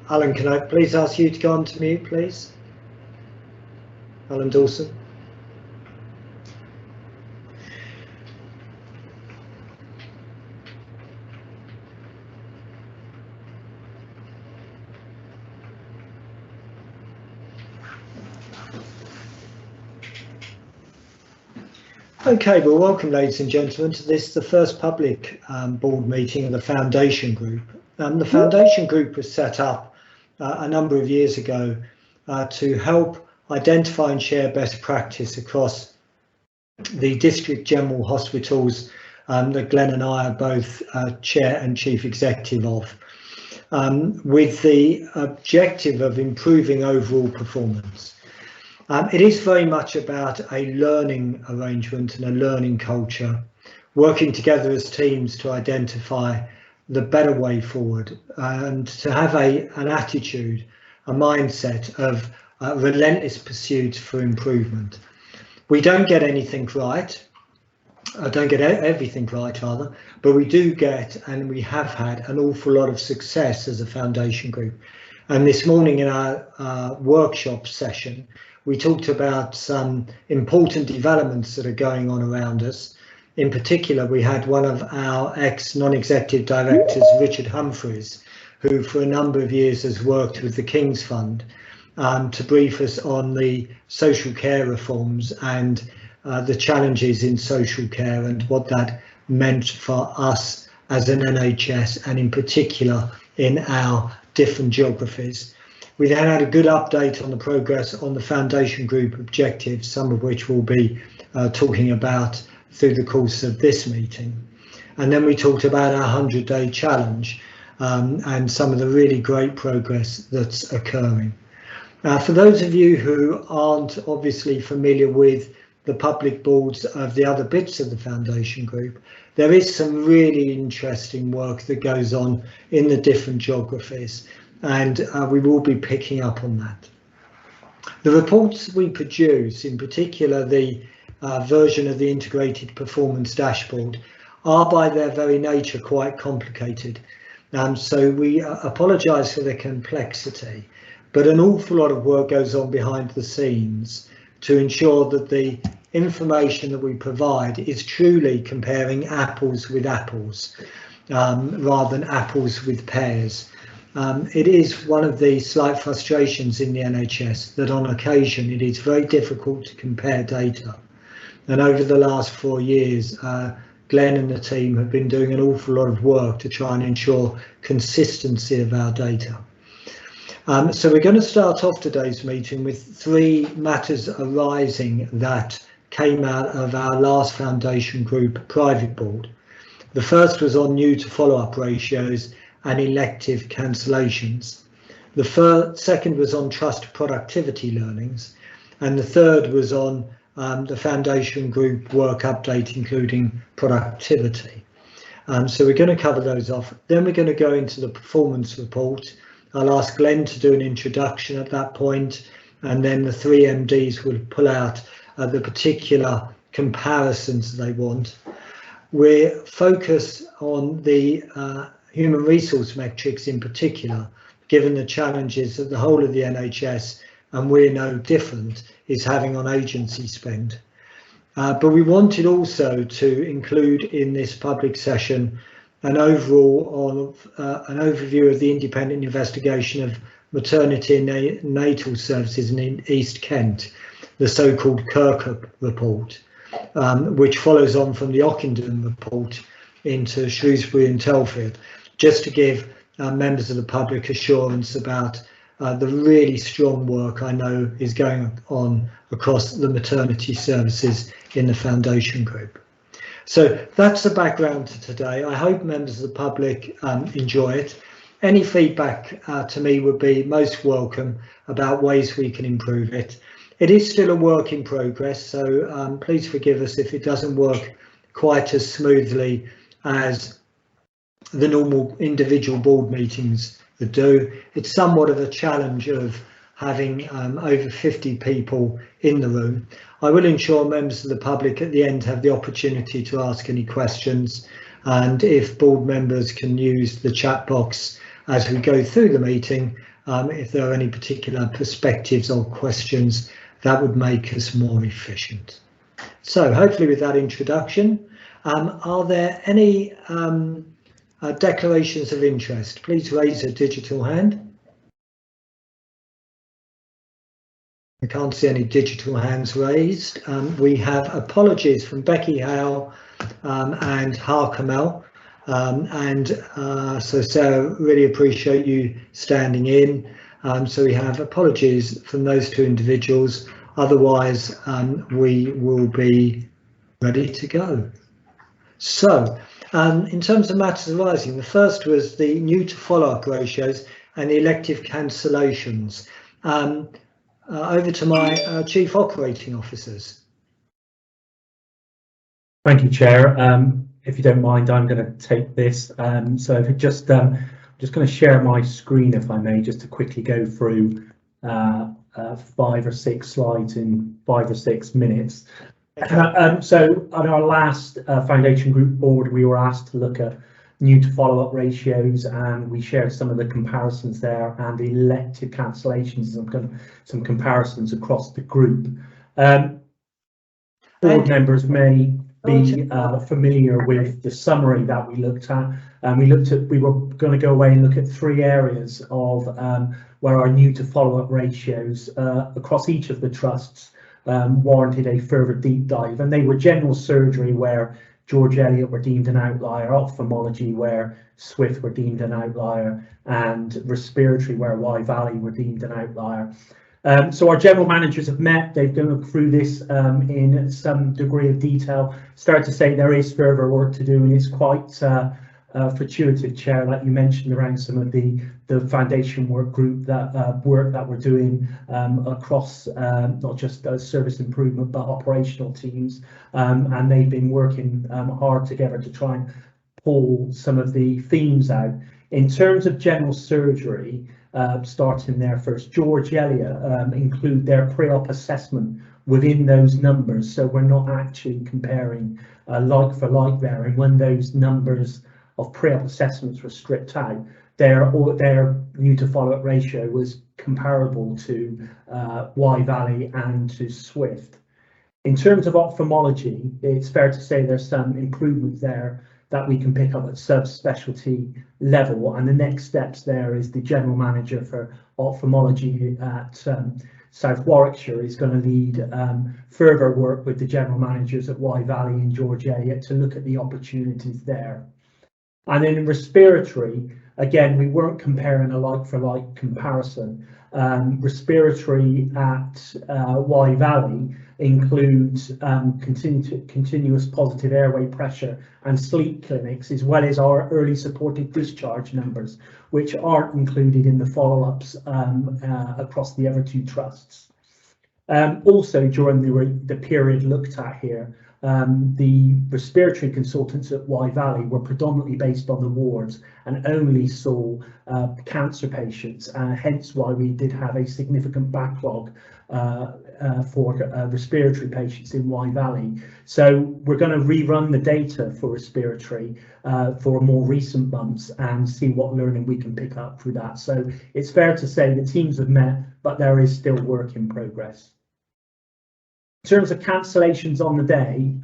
Alan, can I please ask you to go on to mute, please? Alan Dawson. Okay, well, welcome, ladies and gentlemen, to this, the first public board meeting of the Foundation Group. The Foundation Group was set up a number of years ago to help identify and share best practice across the district general hospitals that Glenn and I are both chair and chief executive of, with the objective of improving overall performance. It is very much about a learning arrangement and a learning culture, working together as teams to identify the better way forward and to have an attitude, a mindset of relentless pursuit for improvement. We don't get anything right, don't get everything right rather, but we do get, and we have had, an awful lot of success as a Foundation Group. And this morning in our workshop session, we talked about some important developments that are going on around us. In particular, we had one of our ex-non-executive directors, Richard Humphreys, who for a number of years has worked with the King's Fund to brief us on the social care reforms and the challenges in social care and what that meant for us as an NHS, and in particular in our different geographies. We then had a good update on the progress on the Foundation Group objectives, some of which we'll be talking about through the course of this meeting. And then we talked about our 100-day challenge and some of the really great progress that's occurring. For those of you who aren't obviously familiar with the public boards of the other bits of the Foundation Group, there is some really interesting work that goes on in the different geographies, and we will be picking up on that. The reports we produce, in particular the version of the Integrated Performance Dashboard, are by their very nature quite complicated. So we apologise for the complexity, but an awful lot of work goes on behind the scenes to ensure that the information that we provide is truly comparing apples with apples rather than apples with pears. It is one of the slight frustrations in the NHS that on occasion it is very difficult to compare data. And over the last 4 years, Glenn and the team have been doing an awful lot of work to try and ensure consistency of our data. So we're going to start off today's meeting with 3 matters arising that came out of our last Foundation Group private board. The first was on new to follow-up ratios and elective cancellations. The second was on trust productivity learnings, and the third was on the Foundation Group work update, including productivity. So we're going to cover those off. Then we're going to go into the performance report. I'll ask Glenn to do an introduction at that point, and then the 3 MDs will pull out the particular comparisons they want. We're focused on the human resource metrics in particular, given the challenges that the whole of the NHS, and we're no different, is having on agency spend. But we wanted also to include in this public session an overview of the independent investigation of maternity and natal services in East Kent, the so-called Kirkup report, which follows on from the Ockenden report into Shrewsbury and Telfield, just to give members of the public assurance about the really strong work I know is going on across the maternity services in the Foundation Group. So that's the background to today. I hope members of the public enjoy it. Any feedback to me would be most welcome about ways we can improve it. It is still a work in progress, so please forgive us if it doesn't work quite as smoothly as the normal individual board meetings that do. It's somewhat of a challenge of having over 50 people in the room. I will ensure members of the public at the end have the opportunity to ask any questions, and if board members can use the chat box as we go through the meeting, if there are any particular perspectives or questions that would make us more efficient. So hopefully with that introduction, are there any declarations of interest? Please raise a digital hand. I can't see any digital hands raised. We have apologies from Becky Hale and Harkamel. So Sarah, really appreciate you standing in. So we have apologies from those two individuals. Otherwise, we will be ready to go. So in terms of matters arising, the first was the new to follow-up ratios and the elective cancellations. Over to my Chief Operating Officers. Thank you, Chair. If you don't mind, I'm going to take this. So if it just going to share my screen, if I may, just to quickly go through 5 or 6 slides in 5 or 6 minutes. So on our last Foundation Group board, we were asked to look at new to follow-up ratios, and we shared some of the comparisons there and the elective cancellations, some comparisons across the group. Board members may be familiar with the summary that we looked at, and we were going to go away and look at 3 areas of where our new to follow-up ratios across each of the trusts warranted a further deep dive, and they were general surgery, where George Eliot were deemed an outlier, ophthalmology where Swift were deemed an outlier, and respiratory where Wye Valley were deemed an outlier. So our general managers have met, they've gone through this in some degree of detail. Start to say there is further work to do, and it's quite fortuitous, Chair, like you mentioned, around some of the foundation work group that work that we're doing across not just service improvement but operational teams, and they've been working hard together to try and pull some of the themes out. In terms of general surgery, starting there first, George Eliot include their pre-op assessment within those numbers, so we're not actually comparing like for like there, and when those numbers of pre-op assessments were stripped out, their new to follow-up ratio was comparable to Wye Valley and to Swift. In terms of ophthalmology, it's fair to say there's some improvement there that we can pick up at subspecialty level, and the next steps there is the general manager for ophthalmology at South Warwickshire is going to lead further work with the general managers at Wye Valley and George Eliot to look at the opportunities there. And then in respiratory, again, we weren't comparing a like-for-like comparison. Respiratory at Wye Valley includes continuous positive airway pressure and sleep clinics, as well as our early supported discharge numbers, which aren't included in the follow-ups across the other 2 trusts. Also, during the period looked at here, the respiratory consultants at Wye Valley were predominantly based on the wards and only saw cancer patients, hence why we did have a significant backlog for respiratory patients in Wye Valley. So we're going to rerun the data for respiratory for more recent months and see what learning we can pick up through that. So it's fair to say the teams have met, but there is still work in progress. In terms of cancellations on the day,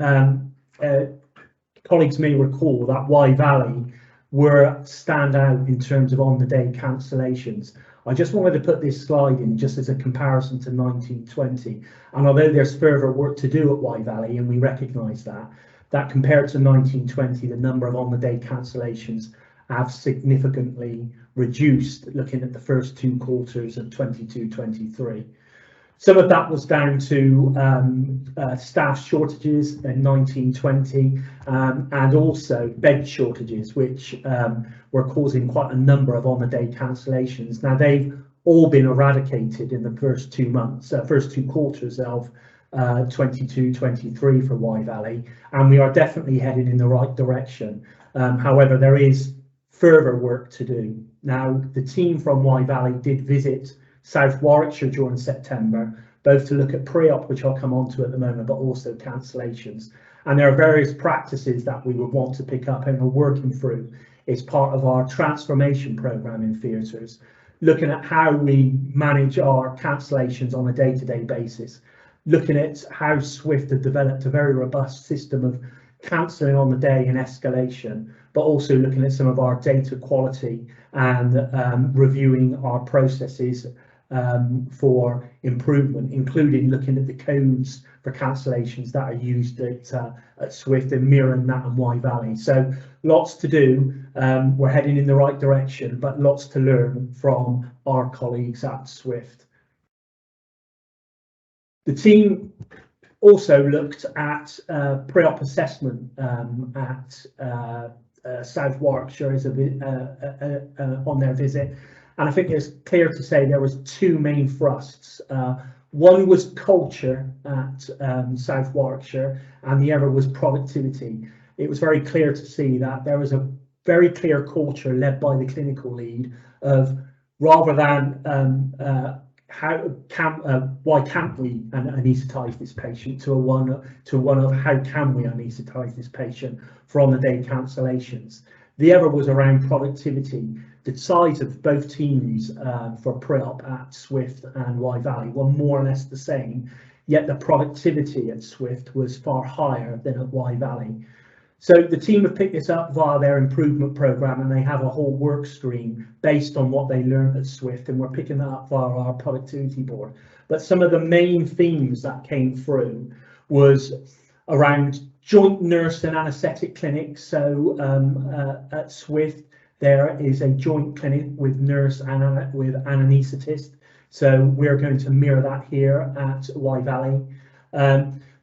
colleagues may recall that Wye Valley were stand out in terms of on the day cancellations. I just wanted to put this slide in just as a comparison to 1920, and although there's further work to do at Wye Valley, and we recognise that compared to 1920, the number of on the day cancellations have significantly reduced, looking at the first 2 quarters of 22-23. Some of that was down to staff shortages in 1920 and also bed shortages, which were causing quite a number of on-the-day cancellations. Now, they've all been eradicated in the first 2 months, first 2 quarters of 22-23 for Wye Valley, and we are definitely heading in the right direction. However, there is further work to do. Now, the team from Wye Valley did visit South Warwickshire during September, both to look at pre-op, which I'll come on to at the moment, but also cancellations. And there are various practices that we would want to pick up and are working through. It's part of our transformation programme in theatres. looking at how we manage our cancellations on a day-to-day basis, looking at how Swift have developed a very robust system of cancelling on the day and escalation, but also looking at some of our data quality and reviewing our processes for improvement, including looking at the codes for cancellations that are used at Swift and mirroring that in Wye Valley. So lots to do. We're heading in the right direction, but lots to learn from our colleagues at Swift. The team also looked at pre-op assessment at South Warwickshire as on their visit, and I think it's clear to say there was two main thrusts. One was culture at South Warwickshire, and the other was productivity. It was very clear to see that there was a very clear culture led by the clinical lead of, rather than why can't we anaesthetise this patient, to one of how can we anaesthetise this patient for on the day cancellations. The other was around productivity. The size of both teams for pre-op at Swift and Wye Valley were more or less the same, yet the productivity at Swift was far higher than at Wye Valley. So the team have picked this up via their improvement programme, and they have a whole work stream based on what they learned at Swift, and we're picking that up via our productivity board. But some of the main themes that came through was around joint nurse and anaesthetic clinics. So at Swift, there is a joint clinic with nurse and with an anaesthetist. So we're going to mirror that here at Wye Valley.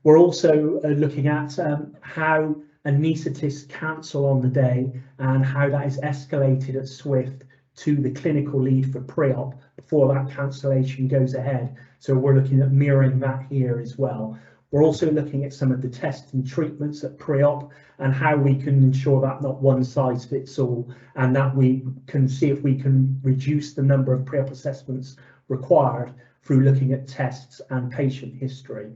We're also looking at how anaesthetists cancel on the day and how that is escalated at Swift to the clinical lead for pre-op before that cancellation goes ahead. So we're looking at mirroring that here as well. We're also looking at some of the tests and treatments at pre-op and how we can ensure that not one size fits all, and that we can see if we can reduce the number of pre-op assessments required through looking at tests and patient history.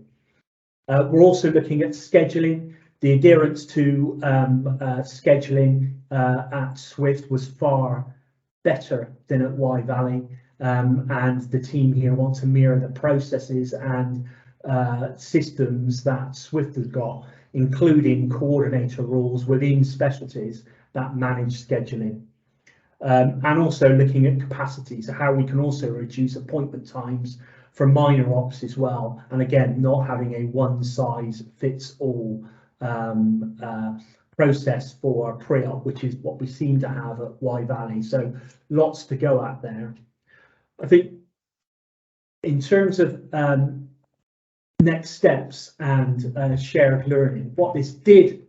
We're also looking at scheduling. The adherence to scheduling at Swift was far better than at Wye Valley, and the team here want to mirror the processes and systems that Swift has got, including coordinator roles within specialties that manage scheduling, and also looking at capacity, so how we can also reduce appointment times for minor ops as well, and again not having a one size fits all process for pre-op, which is what we seem to have at Wye Valley. So lots to go at there. I think in terms of next steps and shared learning, what this did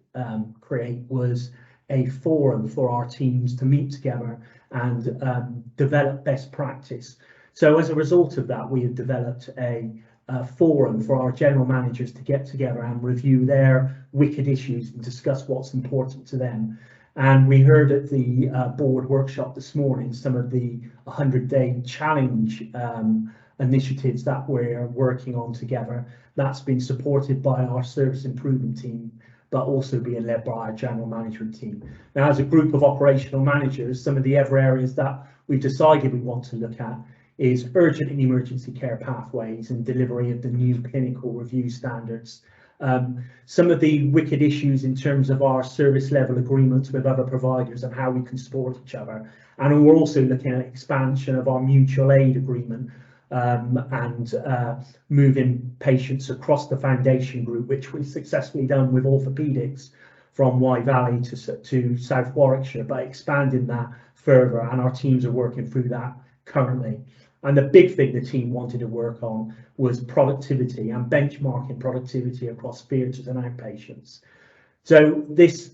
create was a forum for our teams to meet together and develop best practice. So as a result of that, we have developed a forum for our general managers to get together and review their wicked issues and discuss what's important to them. And we heard at the board workshop this morning some of the 100-day challenge initiatives that we're working on together. That's been supported by our service improvement team, but also being led by our general management team. Now, as a group of operational managers, some of the other areas that we've decided we want to look at is urgent and emergency care pathways and delivery of the new clinical review standards. Some of the wicked issues in terms of our service level agreements with other providers and how we can support each other. And we're also looking at expansion of our mutual aid agreement and moving patients across the foundation group, which we've successfully done with orthopaedics from Wye Valley to South Warwickshire, but expanding that further, and our teams are working through that currently. And the big thing the team wanted to work on was productivity and benchmarking productivity across theatres and outpatients. So this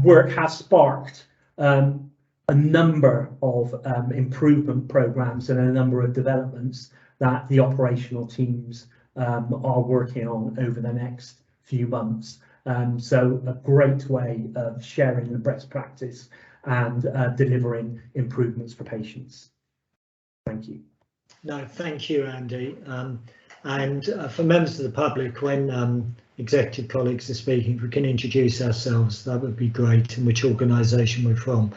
work has sparked a number of improvement programmes and a number of developments that the operational teams are working on over the next few months. So a great way of sharing the best practice and delivering improvements for patients. Thank you. No, thank you, Andy. And for members of the public, when executive colleagues are speaking, if we can introduce ourselves, that would be great, and which organisation we're from.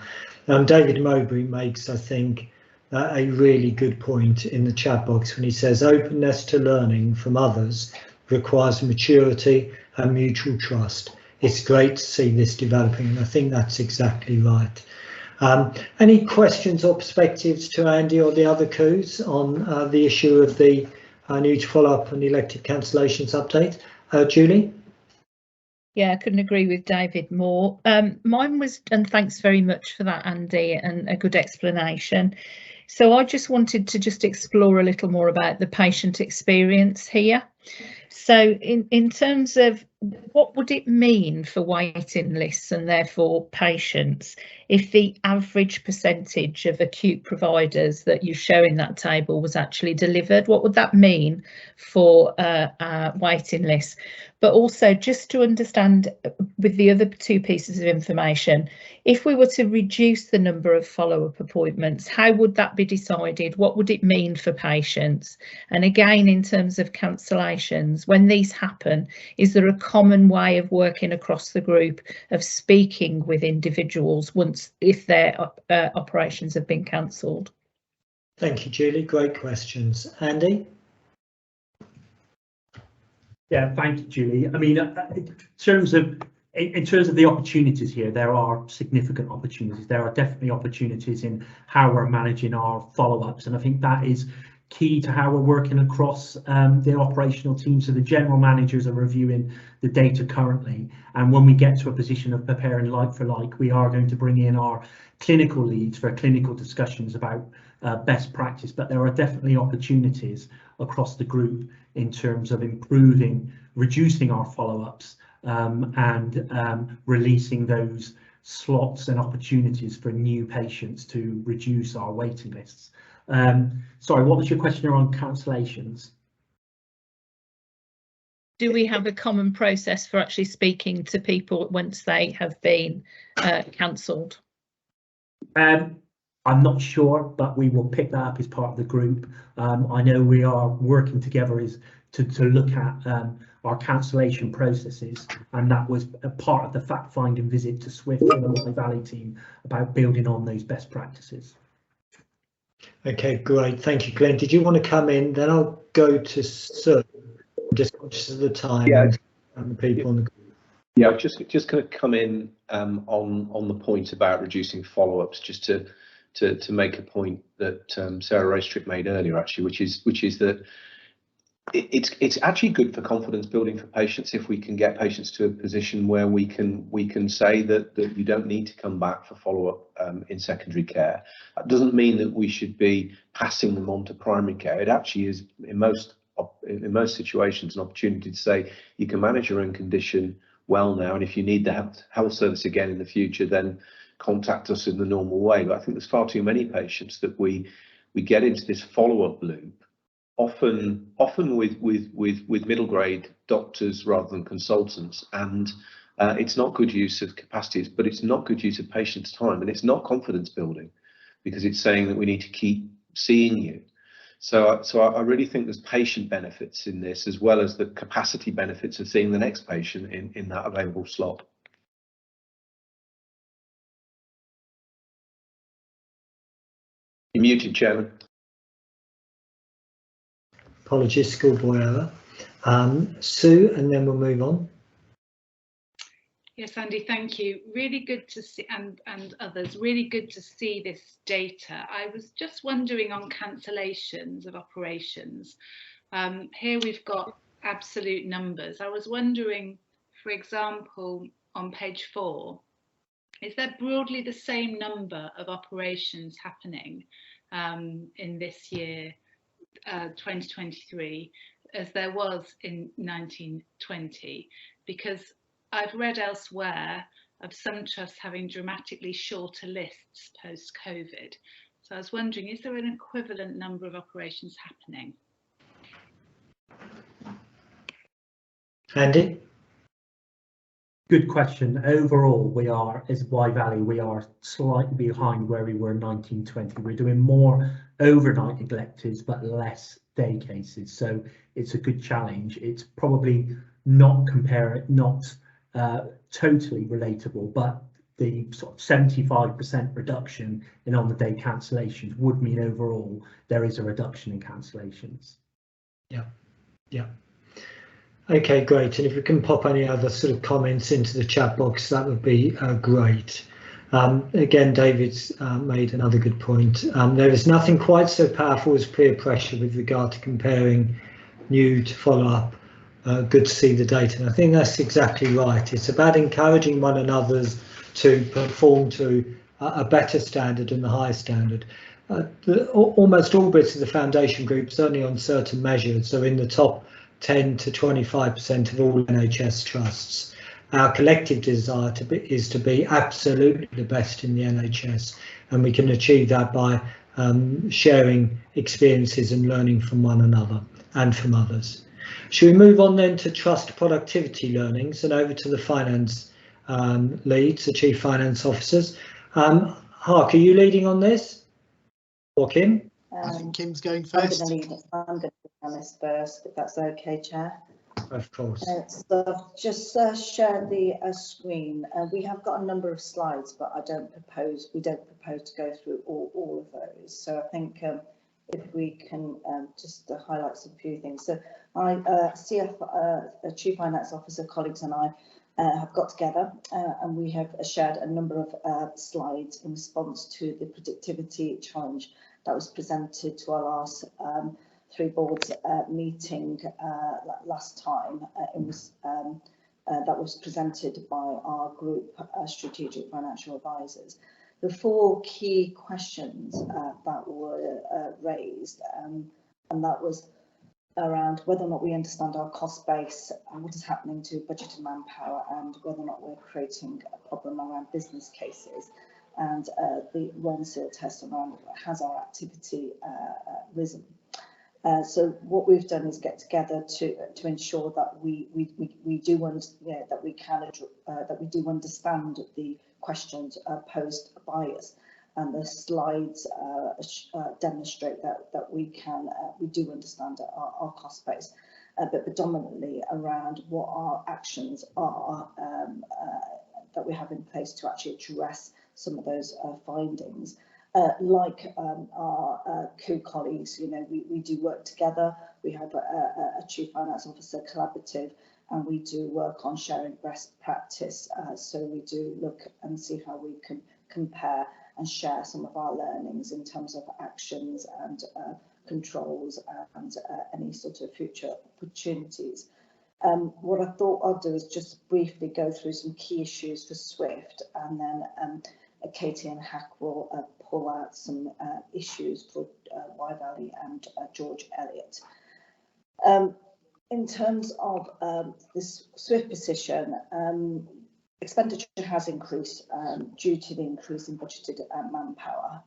David Mowbray makes, I think, a really good point in the chat box when he says openness to learning from others requires maturity and mutual trust. It's great to see this developing, and I think that's exactly right. Any questions or perspectives to Andy or the other coups on the issue of the new to follow up and elective cancellations update? Julie? Yeah, I couldn't agree with David more. Mine was, and thanks very much for that, Andy, and a good explanation. So I just wanted to just explore a little more about the patient experience here. So in terms of what would it mean for waiting lists and therefore patients if the average percentage of acute providers that you show in that table was actually delivered? What would that mean for waiting lists? But also just to understand with the other two pieces of information, if we were to reduce the number of follow-up appointments, how would that be decided? What would it mean for patients? And again, in terms of cancellations, when these happen, is there a common way of working across the group of speaking with individuals if their operations have been cancelled? Thank you, Julie. Great questions. Andy? Yeah, thank you, Julie. I mean, in terms of the opportunities here, there are significant opportunities. There are definitely opportunities in how we're managing our follow-ups, and I think that is key to how we're working across the operational team. So the general managers are reviewing the data currently, and when we get to a position of preparing like for like, we are going to bring in our clinical leads for clinical discussions about best practice. But there are definitely opportunities across the group in terms of improving, reducing our follow-ups and releasing those slots and opportunities for new patients to reduce our waiting lists. Sorry, what was your question around cancellations? Do we have a common process for actually speaking to people once they have been cancelled? I'm not sure, but we will pick that up as part of the group. I know we are working together to look at our cancellation processes, and that was a part of the fact-finding visit to Swift and the Wye Valley team about building on those best practices. Okay, great. Thank you, Glenn. Did you want to come in? Then I'll go to Sue. Just conscious of the time and the people on the group. Yeah, I'm just going to come in on the point about reducing follow-ups, just to make a point that Sarah Ostrick made earlier, actually, which is that it's actually good for confidence building for patients if we can get patients to a position where we can say that you don't need to come back for follow-up in secondary care. That doesn't mean that we should be passing them on to primary care. It actually is in most situations an opportunity to say you can manage your own condition well now, and if you need the health service again in the future, then contact us in the normal way. But I think there's far too many patients that we get into this follow-up loop, often with middle grade doctors rather than consultants, and it's not good use of capacities, but it's not good use of patients' time, and it's not confidence building because it's saying that we need to keep seeing you. So I really think there's patient benefits in this as well as the capacity benefits of seeing the next patient in that available slot. You're muted, Chairman. Apologies, schoolboy error. Sue, and then we'll move on. Yes, Andy, thank you. Really good to see, and others, really good to see this data. I was just wondering on cancellations of operations. Here we've got absolute numbers. I was wondering, for example, on page 4, is there broadly the same number of operations happening in this year, 2023, as there was in 1920? Because I've read elsewhere of some trusts having dramatically shorter lists post-COVID. So I was wondering, is there an equivalent number of operations happening? Andy? Good question. Overall, we are, as Wye Valley, we are slightly behind where we were in 1920. We're doing more overnight neglecteds, but less day cases. So it's a good challenge. It's probably not totally relatable, but the sort of 75% reduction in on-the-day cancellations would mean overall there is a reduction in cancellations. Yeah. Okay, great. And if we can pop any other sort of comments into the chat box, that would be great. Again, David's made another good point. There is nothing quite so powerful as peer pressure with regard to comparing new to follow-up. Good to see the data. And I think that's exactly right. It's about encouraging one another to perform to a better standard and the higher standard. Almost all bits of the foundation group, certainly on certain measures, are in the top 10 to 25% of all NHS trusts. Our collective desire is to be absolutely the best in the NHS, and we can achieve that by sharing experiences and learning from one another and from others. Should we move on then to trust productivity learnings and over to the finance leads, the chief finance officers? Hark, are you leading on this? Or Kim? I think Kim's going first. I'm going to lead on this first, if that's okay, Chair. Of course. So I've just shared the screen. We have got a number of slides, but we don't propose to go through all of those. So I think if we can just highlight some few things. So my Chief Finance Officer colleagues and I have got together and we have shared a number of slides in response to the productivity challenge that was presented to our last three boards meeting last time. That was presented by our group strategic financial advisors. The four key questions that were raised, and that was around whether or not we understand our cost base and what is happening to budget and manpower, and whether or not we're creating a problem around business cases, and the one seal test around has our activity risen. So what we've done is get together to ensure that we do understand the questions posed by us, and the slides demonstrate that we do understand our cost base, but predominantly around what our actions are that we have in place to actually address some of those findings. Like our co colleagues, we do work together. We have a Chief Finance Officer collaborative, and we do work on sharing best practice. So we do look and see how we can compare and share some of our learnings in terms of actions and controls and any sort of future opportunities. What I thought I'll do is just briefly go through some key issues for SWIFT, and then Katie and Hack will pull out some issues for Wye Valley and George Eliot. In terms of this SWIFT position, expenditure has increased due to the increase in budgeted manpower.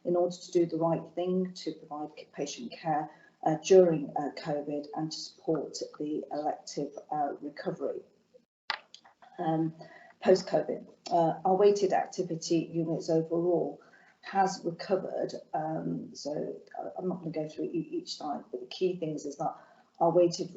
In order to do the right thing to provide patient care during COVID and to support the elective recovery. Post-COVID, our weighted activity units overall has recovered. So I'm not going to go through each slide, but the key things is that our weighted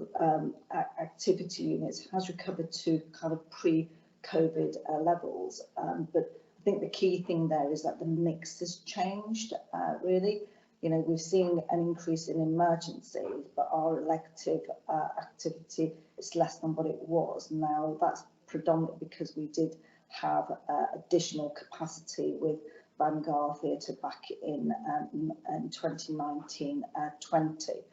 activity units has recovered to kind of pre-COVID levels. But I think the key thing there is that the mix has changed, really. We've seen an increase in emergency, but our elective activity is less than what it was. Now, that's predominantly because we did have additional capacity with Vanguard Theatre back in 2019-20.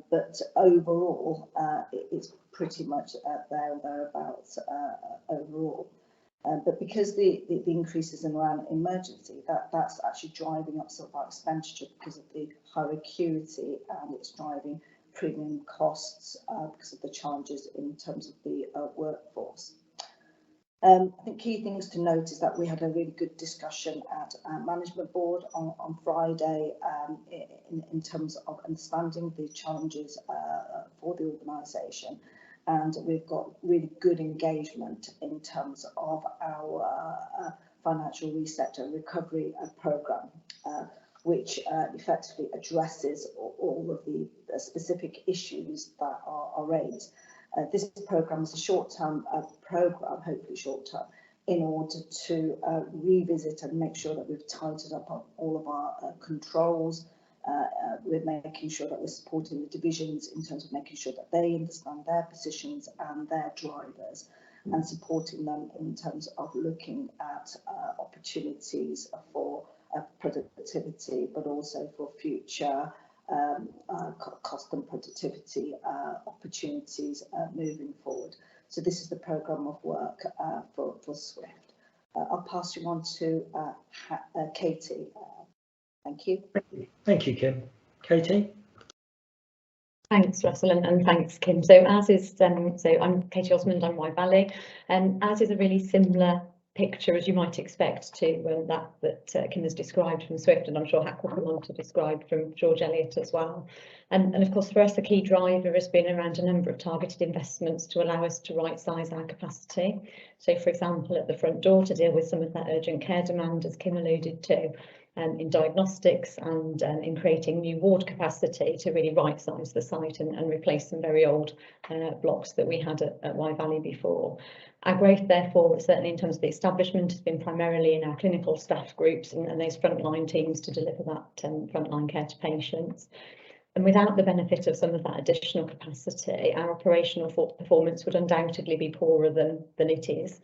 But overall, it's pretty much there or thereabouts overall. But because the increases in around emergency, that's actually driving up some of our expenditure because of the higher acuity, and it's driving premium costs because of the challenges in terms of the workforce. I think key things to note is that we had a really good discussion at our management board on Friday in terms of understanding the challenges for the organisation, and we've got really good engagement in terms of our financial reset and recovery programme, which effectively addresses all of the specific issues that are raised. This programme is a short-term programme, hopefully short-term, in order to revisit and make sure that we've tightened up on all of our controls. We're making sure that we're supporting the divisions in terms of making sure that they understand their positions and their drivers, and supporting them in terms of looking at opportunities for productivity, but also for future cost and productivity opportunities moving forward. So this is the programme of work for Swift. I'll pass you on to Katie. Thank you. Thank you, Kim. Katie? Thanks, Russell, and thanks, Kim. So as is, so I'm Katie Osmond, I'm Wye Valley, and as is a really similar picture as you might expect to that Kim has described from Swift, and I'm sure Hack will come on to describe from George Eliot as well. And of course, for us, the key driver has been around a number of targeted investments to allow us to right-size our capacity. So, for example, at the front door to deal with some of that urgent care demand, as Kim alluded to, in diagnostics and in creating new ward capacity to really right-size the site and replace some very old blocks that we had at Wye Valley before. Our growth, therefore, certainly in terms of the establishment, has been primarily in our clinical staff groups and those frontline teams to deliver that frontline care to patients. And without the benefit of some of that additional capacity, our operational performance would undoubtedly be poorer than it is.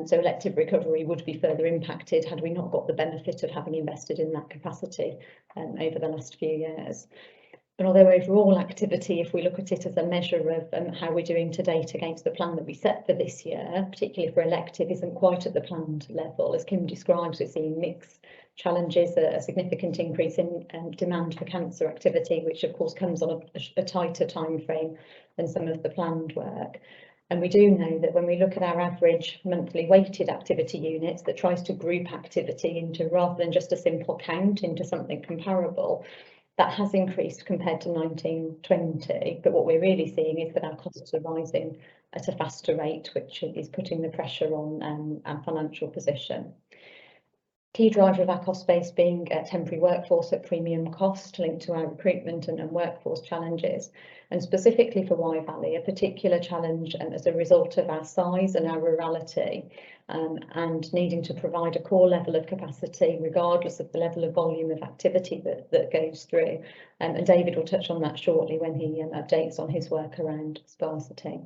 So elective recovery would be further impacted had we not got the benefit of having invested in that capacity over the last few years. And although overall activity, if we look at it as a measure of how we're doing to date against the plan that we set for this year, particularly for elective, isn't quite at the planned level. As Kim describes, we're seeing mixed challenges, a significant increase in demand for cancer activity, which of course comes on a tighter time frame than some of the planned work. And we do know that when we look at our average monthly weighted activity units that tries to group activity into, rather than just a simple count, into something comparable, that has increased compared to 1920, but what we're really seeing is that our costs are rising at a faster rate, which is putting the pressure on our financial position. Key driver of our cost base being temporary workforce at premium cost linked to our recruitment and workforce challenges, and specifically for Wye Valley, a particular challenge as a result of our size and our rurality, and needing to provide a core level of capacity regardless of the level of volume of activity that goes through. And David will touch on that shortly when he updates on his work around sparsity.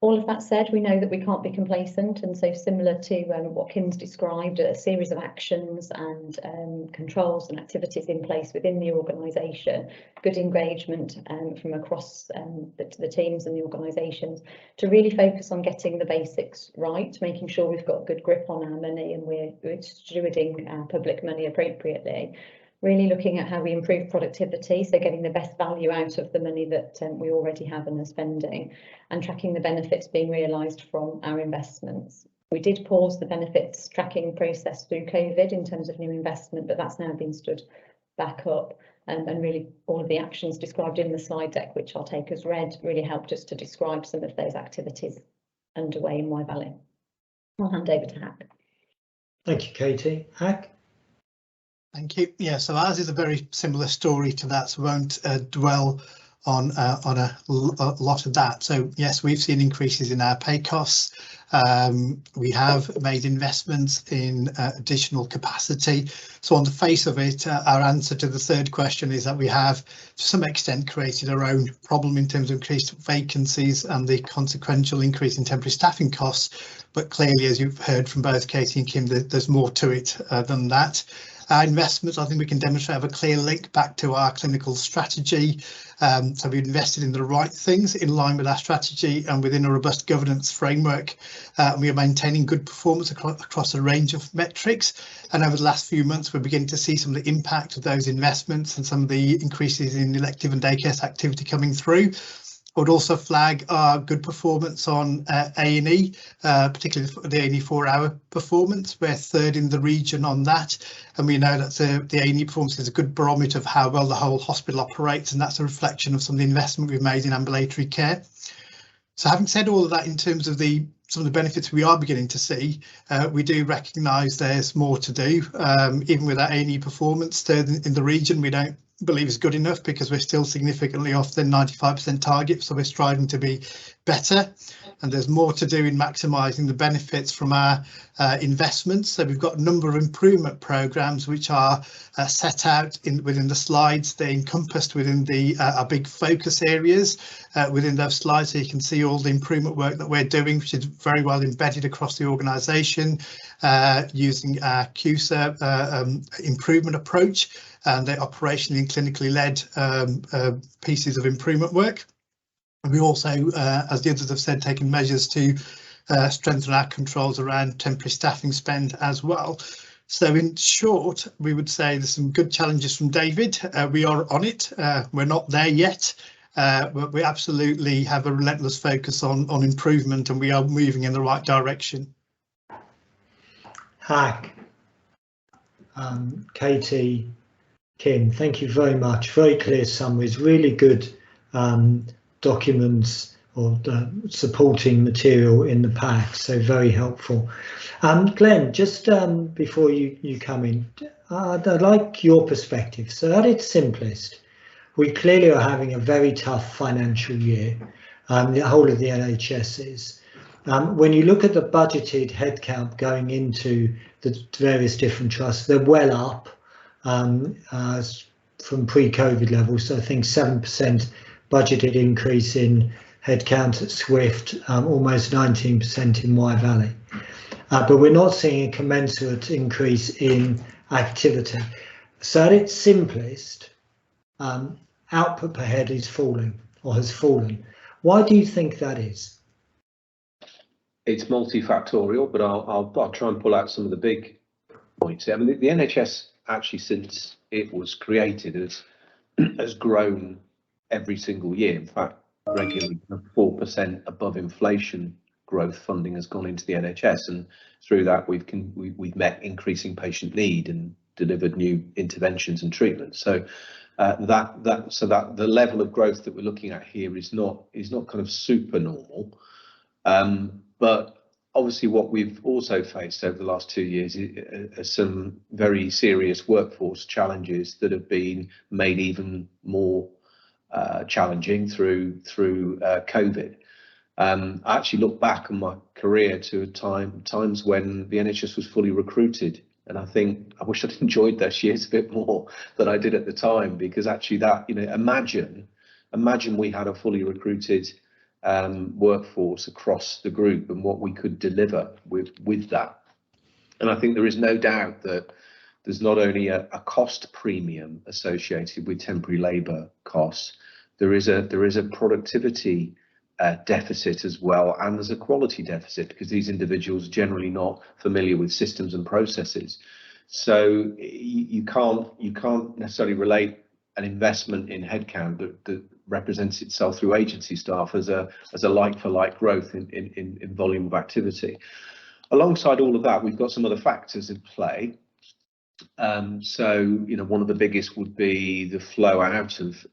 All of that said, we know that we can't be complacent, and so similar to what Kim's described, a series of actions and controls and activities in place within the organisation, good engagement from across the teams and the organisations to really focus on getting the basics right, making sure we've got good grip on our money and we're stewarding our public money appropriately. Really looking at how we improve productivity, so getting the best value out of the money that we already have and are spending, and tracking the benefits being realised from our investments. We did pause the benefits tracking process through COVID in terms of new investment, but that's now been stood back up, and really all of the actions described in the slide deck, which I'll take as read, really helped us to describe some of those activities underway in Wye Valley. I'll hand over to Hack. Thank you, Katie. Hack? Thank you. Yeah, so ours is a very similar story to that, so we won't dwell on a lot of that. So yes, we've seen increases in our pay costs. We have made investments in additional capacity. So on the face of it, our answer to the third question is that we have to some extent created our own problem in terms of increased vacancies and the consequential increase in temporary staffing costs. But clearly, as you've heard from both Katie and Kim, there's more to it than that. Our investments, I think we can demonstrate, have a clear link back to our clinical strategy. So we've invested in the right things in line with our strategy and within a robust governance framework. We are maintaining good performance across a range of metrics. And over the last few months, we're beginning to see some of the impact of those investments and some of the increases in elective and day care activity coming through. I would also flag our good performance on A&E, particularly the A&E 4-hour performance. We're third in the region on that, and we know that the A&E performance is a good barometer of how well the whole hospital operates, and that's a reflection of some of the investment we've made in ambulatory care. So having said all of that, in terms of some of the benefits we are beginning to see, we do recognise there's more to do. Even with our A&E performance third in the region, we don't believe is good enough because we're still significantly off the 95% target, so we're striving to be better. and there's more to do in maximising the benefits from our investments. So we've got a number of improvement programmes which are set out within the slides. They're encompassed within our big focus areas within those slides, so you can see all the improvement work that we're doing, which is very well embedded across the organisation, using our QSA improvement approach and the operationally and clinically led pieces of improvement work. And we also, as the others have said, taken measures to strengthen our controls around temporary staffing spend as well. So in short, we would say there's some good challenges from David. We are on it. We're not there yet, but we absolutely have a relentless focus on improvement, and we are moving in the right direction. Hack, Katie, Kim, thank you very much. Very clear summaries, really good documents or supporting material in the pack, so very helpful. Glenn, just before you come in, I'd like your perspective. So at its simplest, we clearly are having a very tough financial year, the whole of the NHS is. When you look at the budgeted headcount going into the various different trusts, they're well up from pre-COVID levels. So I think 7% budgeted increase in headcount at Swift, almost 19% in Wye Valley. But we're not seeing a commensurate increase in activity. So at its simplest, output per head is falling or has fallen. Why do you think that is? It's multifactorial, but I'll try and pull out some of the big points. I mean, the NHS actually, since it was created, has grown every single year. In fact, regularly 4% above inflation growth funding has gone into the NHS, and through that we've met increasing patient need and delivered new interventions and treatments. So that the level of growth that we're looking at here is not kind of super normal. But obviously what we've also faced over the last 2 years is some very serious workforce challenges that have been made even more challenging through COVID. I actually look back on my career to times when the NHS was fully recruited, and I think I wish I'd enjoyed those years a bit more than I did at the time, because actually that, imagine we had a fully recruited workforce across the group and what we could deliver with that. And I think there is no doubt that there's not only a cost premium associated with temporary labour costs, there is a productivity deficit as well, and there's a quality deficit because these individuals are generally not familiar with systems and processes. So you can't necessarily relate an investment in headcount that represents itself through agency staff as a like-for-like growth in volume of activity. Alongside all of that, we've got some other factors in play. So one of the biggest would be the flow out of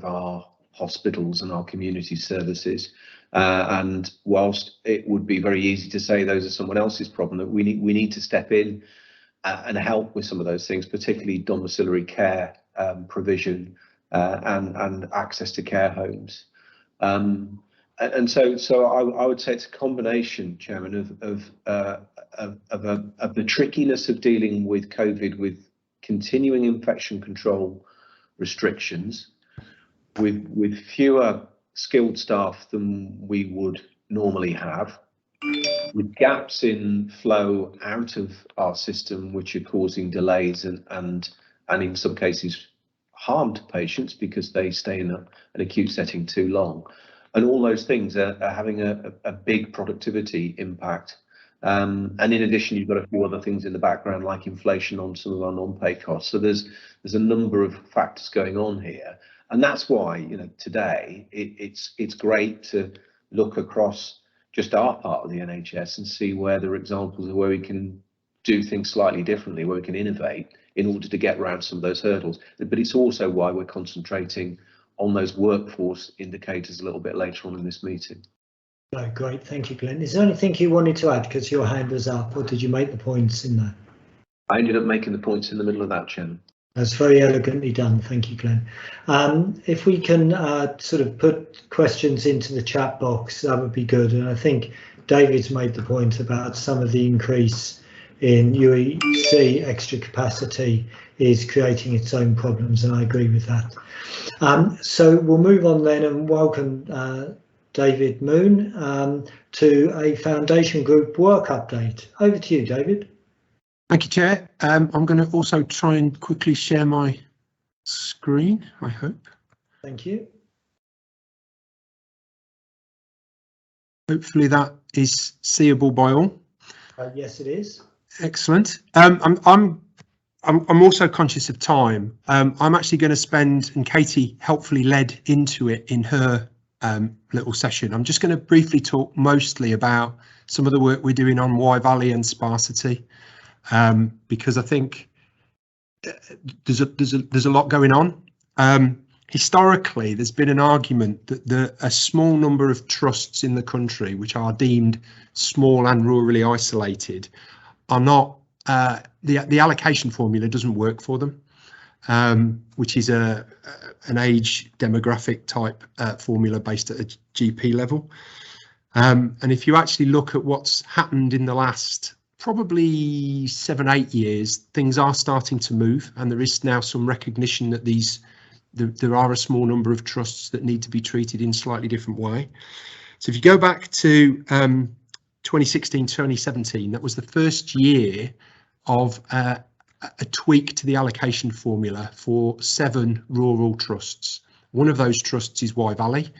our hospitals and our community services, and whilst it would be very easy to say those are someone else's problem, that we need to step in and help with some of those things, particularly domiciliary care provision and access to care homes. And so I would say it's a combination, Chairman, of the trickiness of dealing with COVID, with continuing infection control restrictions, with fewer skilled staff than we would normally have, with gaps in flow out of our system which are causing delays and in some cases harm to patients because they stay in an acute setting too long. And all those things are having a big productivity impact. And in addition, you've got a few other things in the background, like inflation on some of our non-pay costs. So there's a number of factors going on here. And that's why, today it's great to look across just our part of the NHS and see where there are examples of where we can do things slightly differently, where we can innovate in order to get around some of those hurdles. But it's also why we're concentrating on those workforce indicators a little bit later on in this meeting. Oh, great, thank you, Glenn. Is there anything you wanted to add, because your hand was up, or did you make the points in there? I ended up making the points in the middle of that, Chairman. That's very elegantly done. Thank you, Glenn. If we can sort of put questions into the chat box, that would be good. And I think David's made the point about some of the increase in UEC extra capacity is creating its own problems, and I agree with that. So we'll move on then and welcome David Moon to a Foundation Group work update. Over to you, David. Thank you, Chair. I'm going to also try and quickly share my screen, I hope. Thank you. Hopefully that is seeable by all. Yes, it is. Excellent. I'm also conscious of time. I'm actually going to spend, and Katie helpfully led into it in her little session. I'm just going to briefly talk mostly about some of the work we're doing on Wye Valley and sparsity. Because I think there's a lot going on. Historically, there's been an argument that a small number of trusts in the country, which are deemed small and rurally isolated, are not the allocation formula doesn't work for them, which is an age demographic type formula based at a GP level. And if you actually look at what's happened in the last probably 7-8 years, things are starting to move, and there is now some recognition that there are a small number of trusts that need to be treated in a slightly different way. So if you go back to 2016, 2017, that was the first year of a tweak to the allocation formula for 7 rural trusts. One of those trusts is Wye Valley,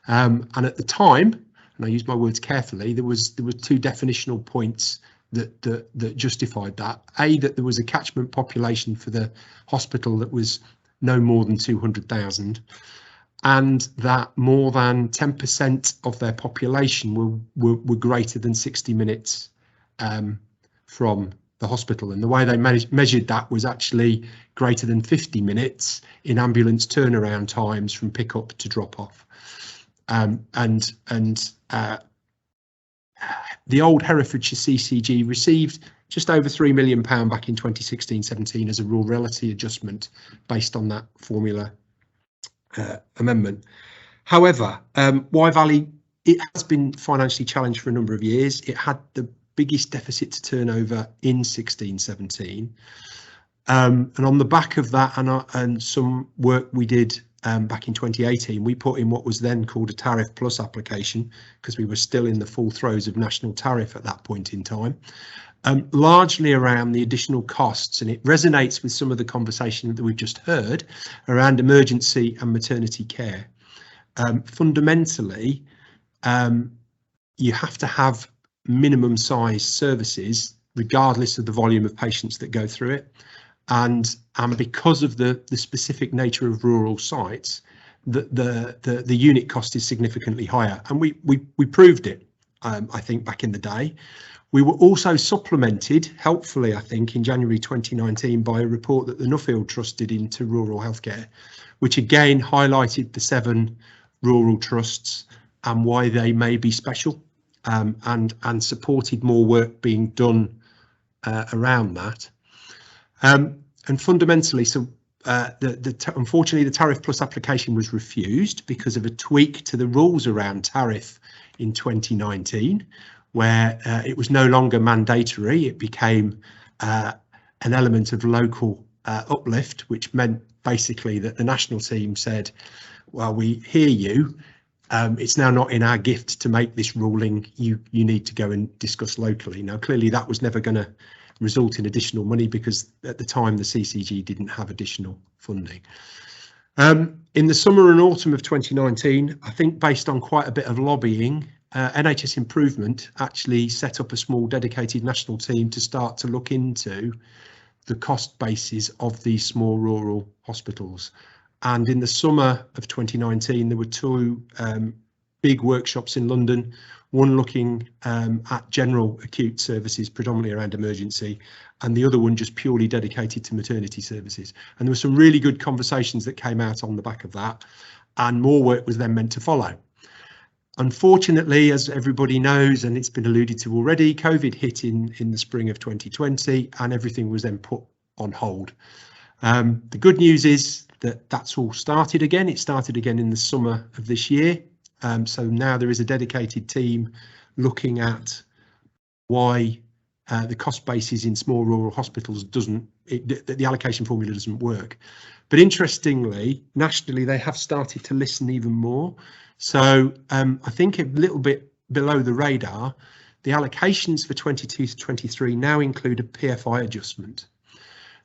and at the time, and I use my words carefully, there were 2 definitional points that justified that. That there was a catchment population for the hospital that was no more than 200,000, and that more than 10% of their population were greater than 60 minutes from the hospital. And the way they measured that was actually greater than 50 minutes in ambulance turnaround times from pick up to drop off. The old Herefordshire CCG received just over £3 million back in 2016-17 as a rurality adjustment based on that formula amendment. However, Wye Valley, it has been financially challenged for a number of years. It had the biggest deficit to turnover in 16-17. And on the back of that and some work we did back in 2018, we put in what was then called a Tariff Plus application, because we were still in the full throes of national tariff at that point in time, largely around the additional costs. And it resonates with some of the conversation that we've just heard around emergency and maternity care. Fundamentally, you have to have minimum size services regardless of the volume of patients that go through it. And because of the specific nature of rural sites, the unit cost is significantly higher, and we proved it. I think back in the day, we were also supplemented helpfully, I think, in January 2019 by a report that the Nuffield Trust did into rural healthcare, which again highlighted the 7 rural trusts and why they may be special, and supported more work being done around that. And fundamentally, so unfortunately, the Tariff Plus application was refused because of a tweak to the rules around tariff in 2019, where it was no longer mandatory. It became an element of local uplift, which meant basically that the national team said, well, we hear you. It's now not in our gift to make this ruling. You need to go and discuss locally. Now, clearly, that was never going to result in additional money because at the time the CCG didn't have additional funding. In the summer and autumn of 2019, I think based on quite a bit of lobbying, NHS Improvement actually set up a small dedicated national team to start to look into the cost bases of these small rural hospitals. And in the summer of 2019, there were 2 big workshops in London, one looking at general acute services, predominantly around emergency, and the other one just purely dedicated to maternity services. And there were some really good conversations that came out on the back of that, and more work was then meant to follow. Unfortunately, as everybody knows, and it's been alluded to already, COVID hit in the spring of 2020, and everything was then put on hold. The good news is that that's all started again. It started again in the summer of this year. So now there is a dedicated team looking at why the cost basis in small rural hospitals the allocation formula doesn't work. But interestingly, nationally, they have started to listen even more. So I think a little bit below the radar, the allocations for 22 to 23 now include a PFI adjustment.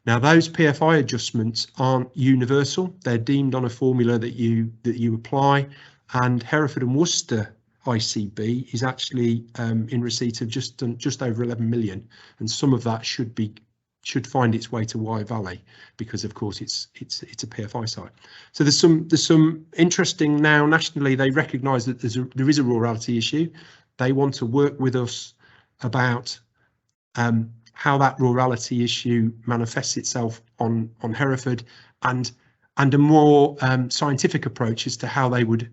Now, those PFI adjustments aren't universal. They're deemed on a formula that you apply, and Hereford and Worcester ICB is actually in receipt of just over 11 million, and some of that should find its way to Wye Valley because, of course, it's a PFI site. So there's some interesting now nationally. They recognise that there is a rurality issue. They want to work with us about how that rurality issue manifests itself on Hereford, and a more scientific approach as to how they would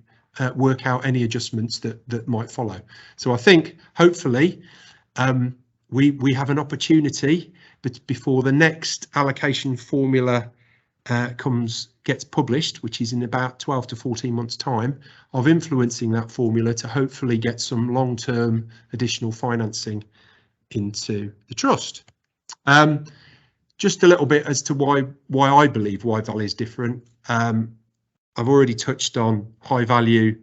work out any adjustments that might follow. So I think hopefully we have an opportunity, but before the next allocation formula gets published, which is in about 12 to 14 months time, of influencing that formula to hopefully get some long-term additional financing into the trust. Just a little bit as to why I believe Wye Valley is different. I've already touched on high value.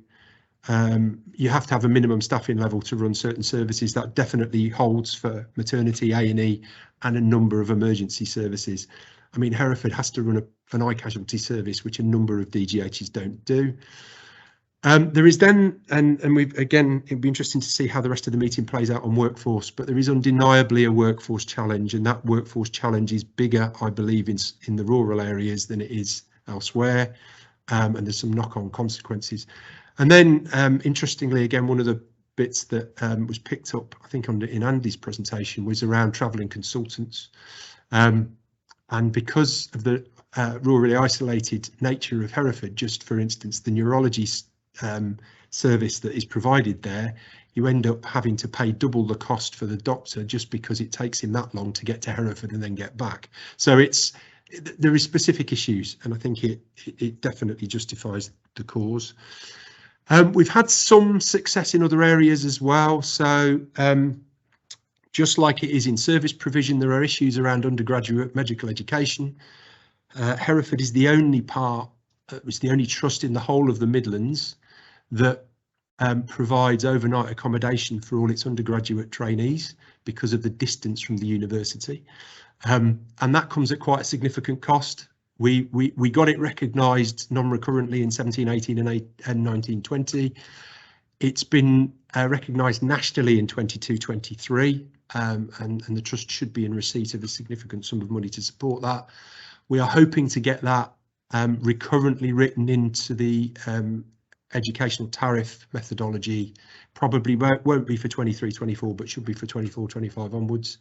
You have to have a minimum staffing level to run certain services. That definitely holds for maternity, A&E, and a number of emergency services. I mean, Hereford has to run an eye casualty service, which a number of DGHs don't do. There is then, and we've again, it'd be interesting to see how the rest of the meeting plays out on workforce, but there is undeniably a workforce challenge, and that workforce challenge is bigger, I believe, in the rural areas than it is elsewhere, and there's some knock-on consequences. And then, interestingly, again, one of the bits that was picked up, I think, in Andy's presentation was around travelling consultants, and because of the rurally isolated nature of Hereford, just for instance, the neurology service that is provided there, you end up having to pay double the cost for the doctor just because it takes him that long to get to Hereford and then get back. So there is specific issues, and I think it definitely justifies the cause. We've had some success in other areas as well. So just like it is in service provision, there are issues around undergraduate medical education. Hereford is the only trust in the whole of the Midlands that provides overnight accommodation for all its undergraduate trainees because of the distance from the university, and that comes at quite a significant cost. We got it recognised non-recurrently in 1718 and 1920. It's been recognised nationally in 22-23, and the trust should be in receipt of a significant sum of money to support that. We are hoping to get that recurrently written into the educational tariff methodology. Probably won't be for 23-24, but should be for 24-25 onwards.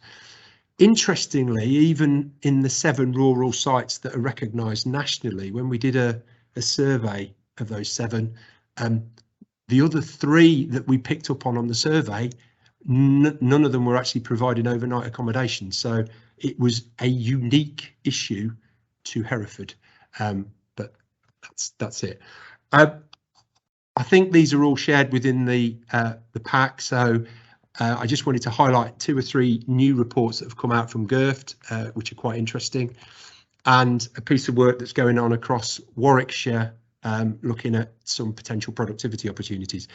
Interestingly, even in the 7 rural sites that are recognised nationally, when we did a survey of those 7, the other 3 that we picked up on the survey, none of them were actually providing overnight accommodation. So it was a unique issue to Hereford, but that's it. I think these are all shared within the pack, so I just wanted to highlight 2 or 3 new reports that have come out from GIRFT, which are quite interesting, and a piece of work that's going on across Warwickshire, looking at some potential productivity opportunities.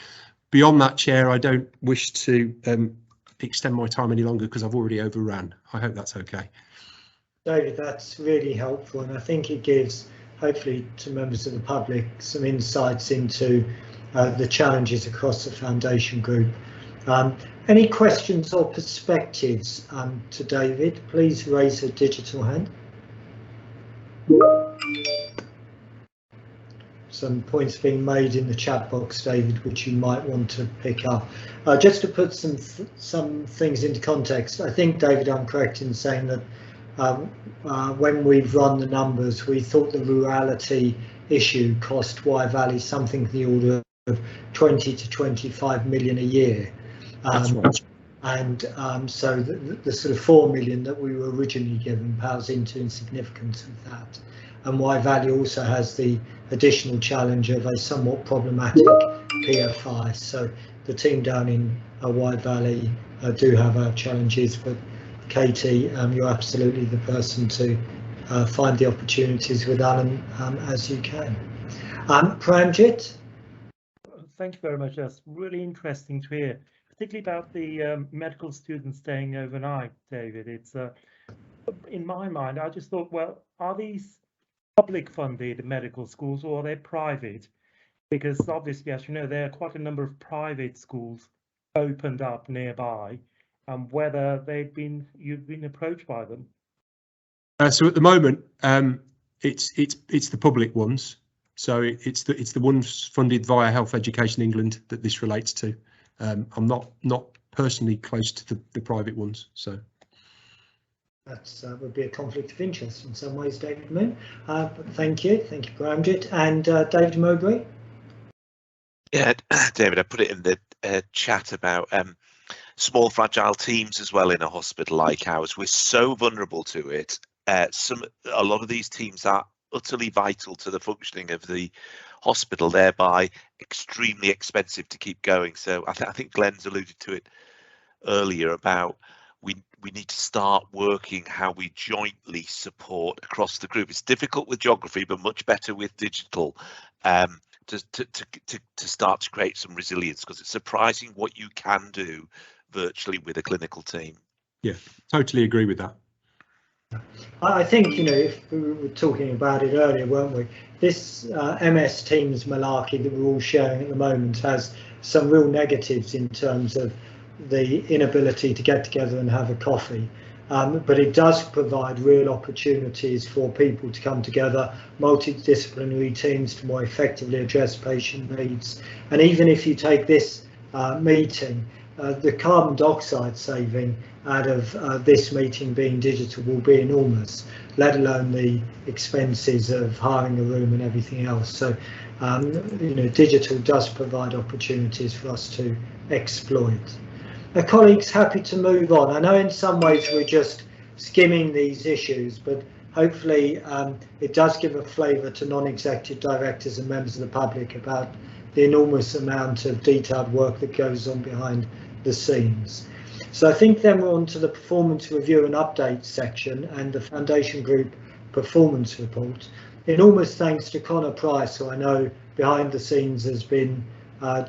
Beyond that, Chair, I don't wish to extend my time any longer because I've already overrun. I hope that's okay. David, that's really helpful, and I think it gives, hopefully, to members of the public some insights into the challenges across the foundation group. Any questions or perspectives to David? Please raise a digital hand. Some points being made in the chat box, David, which you might want to pick up. Just to put some things into context, I think, David, I'm correct in saying that when we've run the numbers, we thought the rurality issue cost Wye Valley something in the order of 20 to 25 million a year. That's right. and so the sort of 4 million that we were originally given pales into insignificance of that. And Wye Valley also has the additional challenge of a somewhat problematic PFI. So the team down in Wye Valley do have challenges, but Katie, you're absolutely the person to find the opportunities with Alan as you can. Pranjit? Thank you very much. That's really interesting to hear, particularly about the medical students staying overnight, David. It's in my mind, I just thought, well, are these public funded medical schools or are they private? Because obviously, as you know, there are quite a number of private schools opened up nearby, and whether you've been approached by them. So at the moment, it's the public ones. So it's the ones funded via Health Education England that this relates to. I'm not personally close to the private ones, so. That would be a conflict of interest in some ways, David Moon. But thank you, Pranjit. And David Mowbray? Yeah, David, I put it in the chat about small fragile teams as well in a hospital like ours. We're so vulnerable to it. A lot of these teams are utterly vital to the functioning of the hospital, thereby extremely expensive to keep going. So I think Glenn's alluded to it earlier about we need to start working how we jointly support across the group. It's difficult with geography, but much better with digital, to start to create some resilience, because it's surprising what you can do virtually with a clinical team. Yeah, totally agree with that. I think, if we were talking about it earlier, weren't we? This MS Teams malarkey that we're all sharing at the moment has some real negatives in terms of the inability to get together and have a coffee. But it does provide real opportunities for people to come together, multidisciplinary teams to more effectively address patient needs. And even if you take this meeting, the carbon dioxide saving out of this meeting being digital will be enormous, let alone the expenses of hiring a room and everything else. So, digital does provide opportunities for us to exploit. Colleagues, happy to move on. I know in some ways we're just skimming these issues, but hopefully it does give a flavour to non-executive directors and members of the public about the enormous amount of detailed work that goes on behind the scenes. So I think then we're on to the performance review and update section and the Foundation Group performance report. Enormous thanks to Connor Price, who I know behind the scenes has been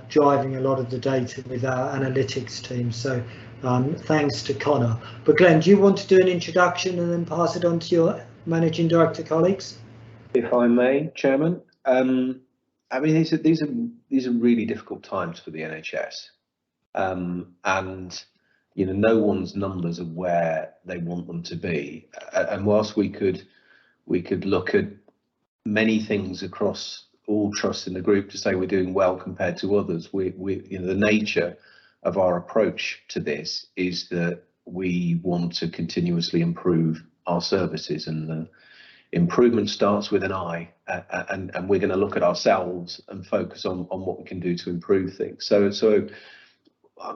driving a lot of the data with our analytics team. So thanks to Connor. But Glenn, do you want to do an introduction and then pass it on to your Managing Director colleagues? If I may, Chairman. I mean, these are really difficult times for the NHS. And no one's numbers are where they want them to be. And whilst we could look at many things across all trusts in the group to say we're doing well compared to others, the nature of our approach to this is that we want to continuously improve our services, and the improvement starts with an I, and we're going to look at ourselves and focus on what we can do to improve things. So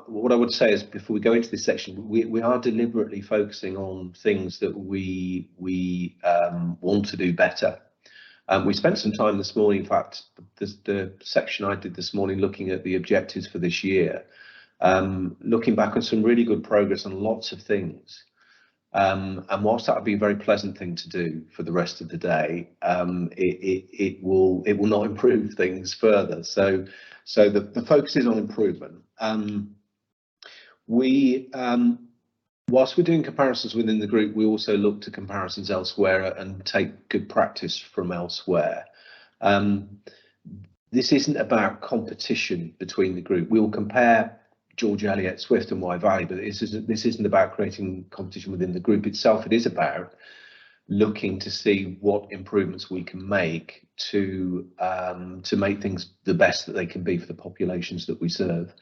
what I would say is, before we go into this section, we are deliberately focusing on things that we want to do better. We spent some time this morning, in fact, the section I did this morning looking at the objectives for this year, looking back on some really good progress on lots of things. And whilst that would be a very pleasant thing to do for the rest of the day, it will not improve things further. So the focus is on improvement. Whilst we're doing comparisons within the group, we also look to comparisons elsewhere and take good practice from elsewhere. This isn't about competition between the group. We'll compare George Eliot, Swift and Wye Valley, but this isn't about creating competition within the group itself. It is about looking to see what improvements we can make to make things the best that they can be for the populations that we serve.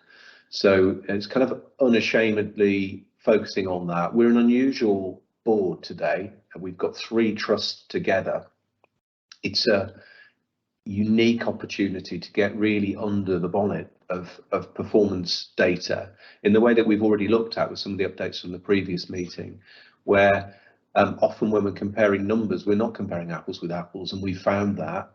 So it's kind of unashamedly focusing on that. We're an unusual board today, and we've got 3 trusts together. It's unique opportunity to get really under the bonnet of performance data in the way that we've already looked at with some of the updates from the previous meeting, where often when we're comparing numbers, we're not comparing apples with apples, and we found that,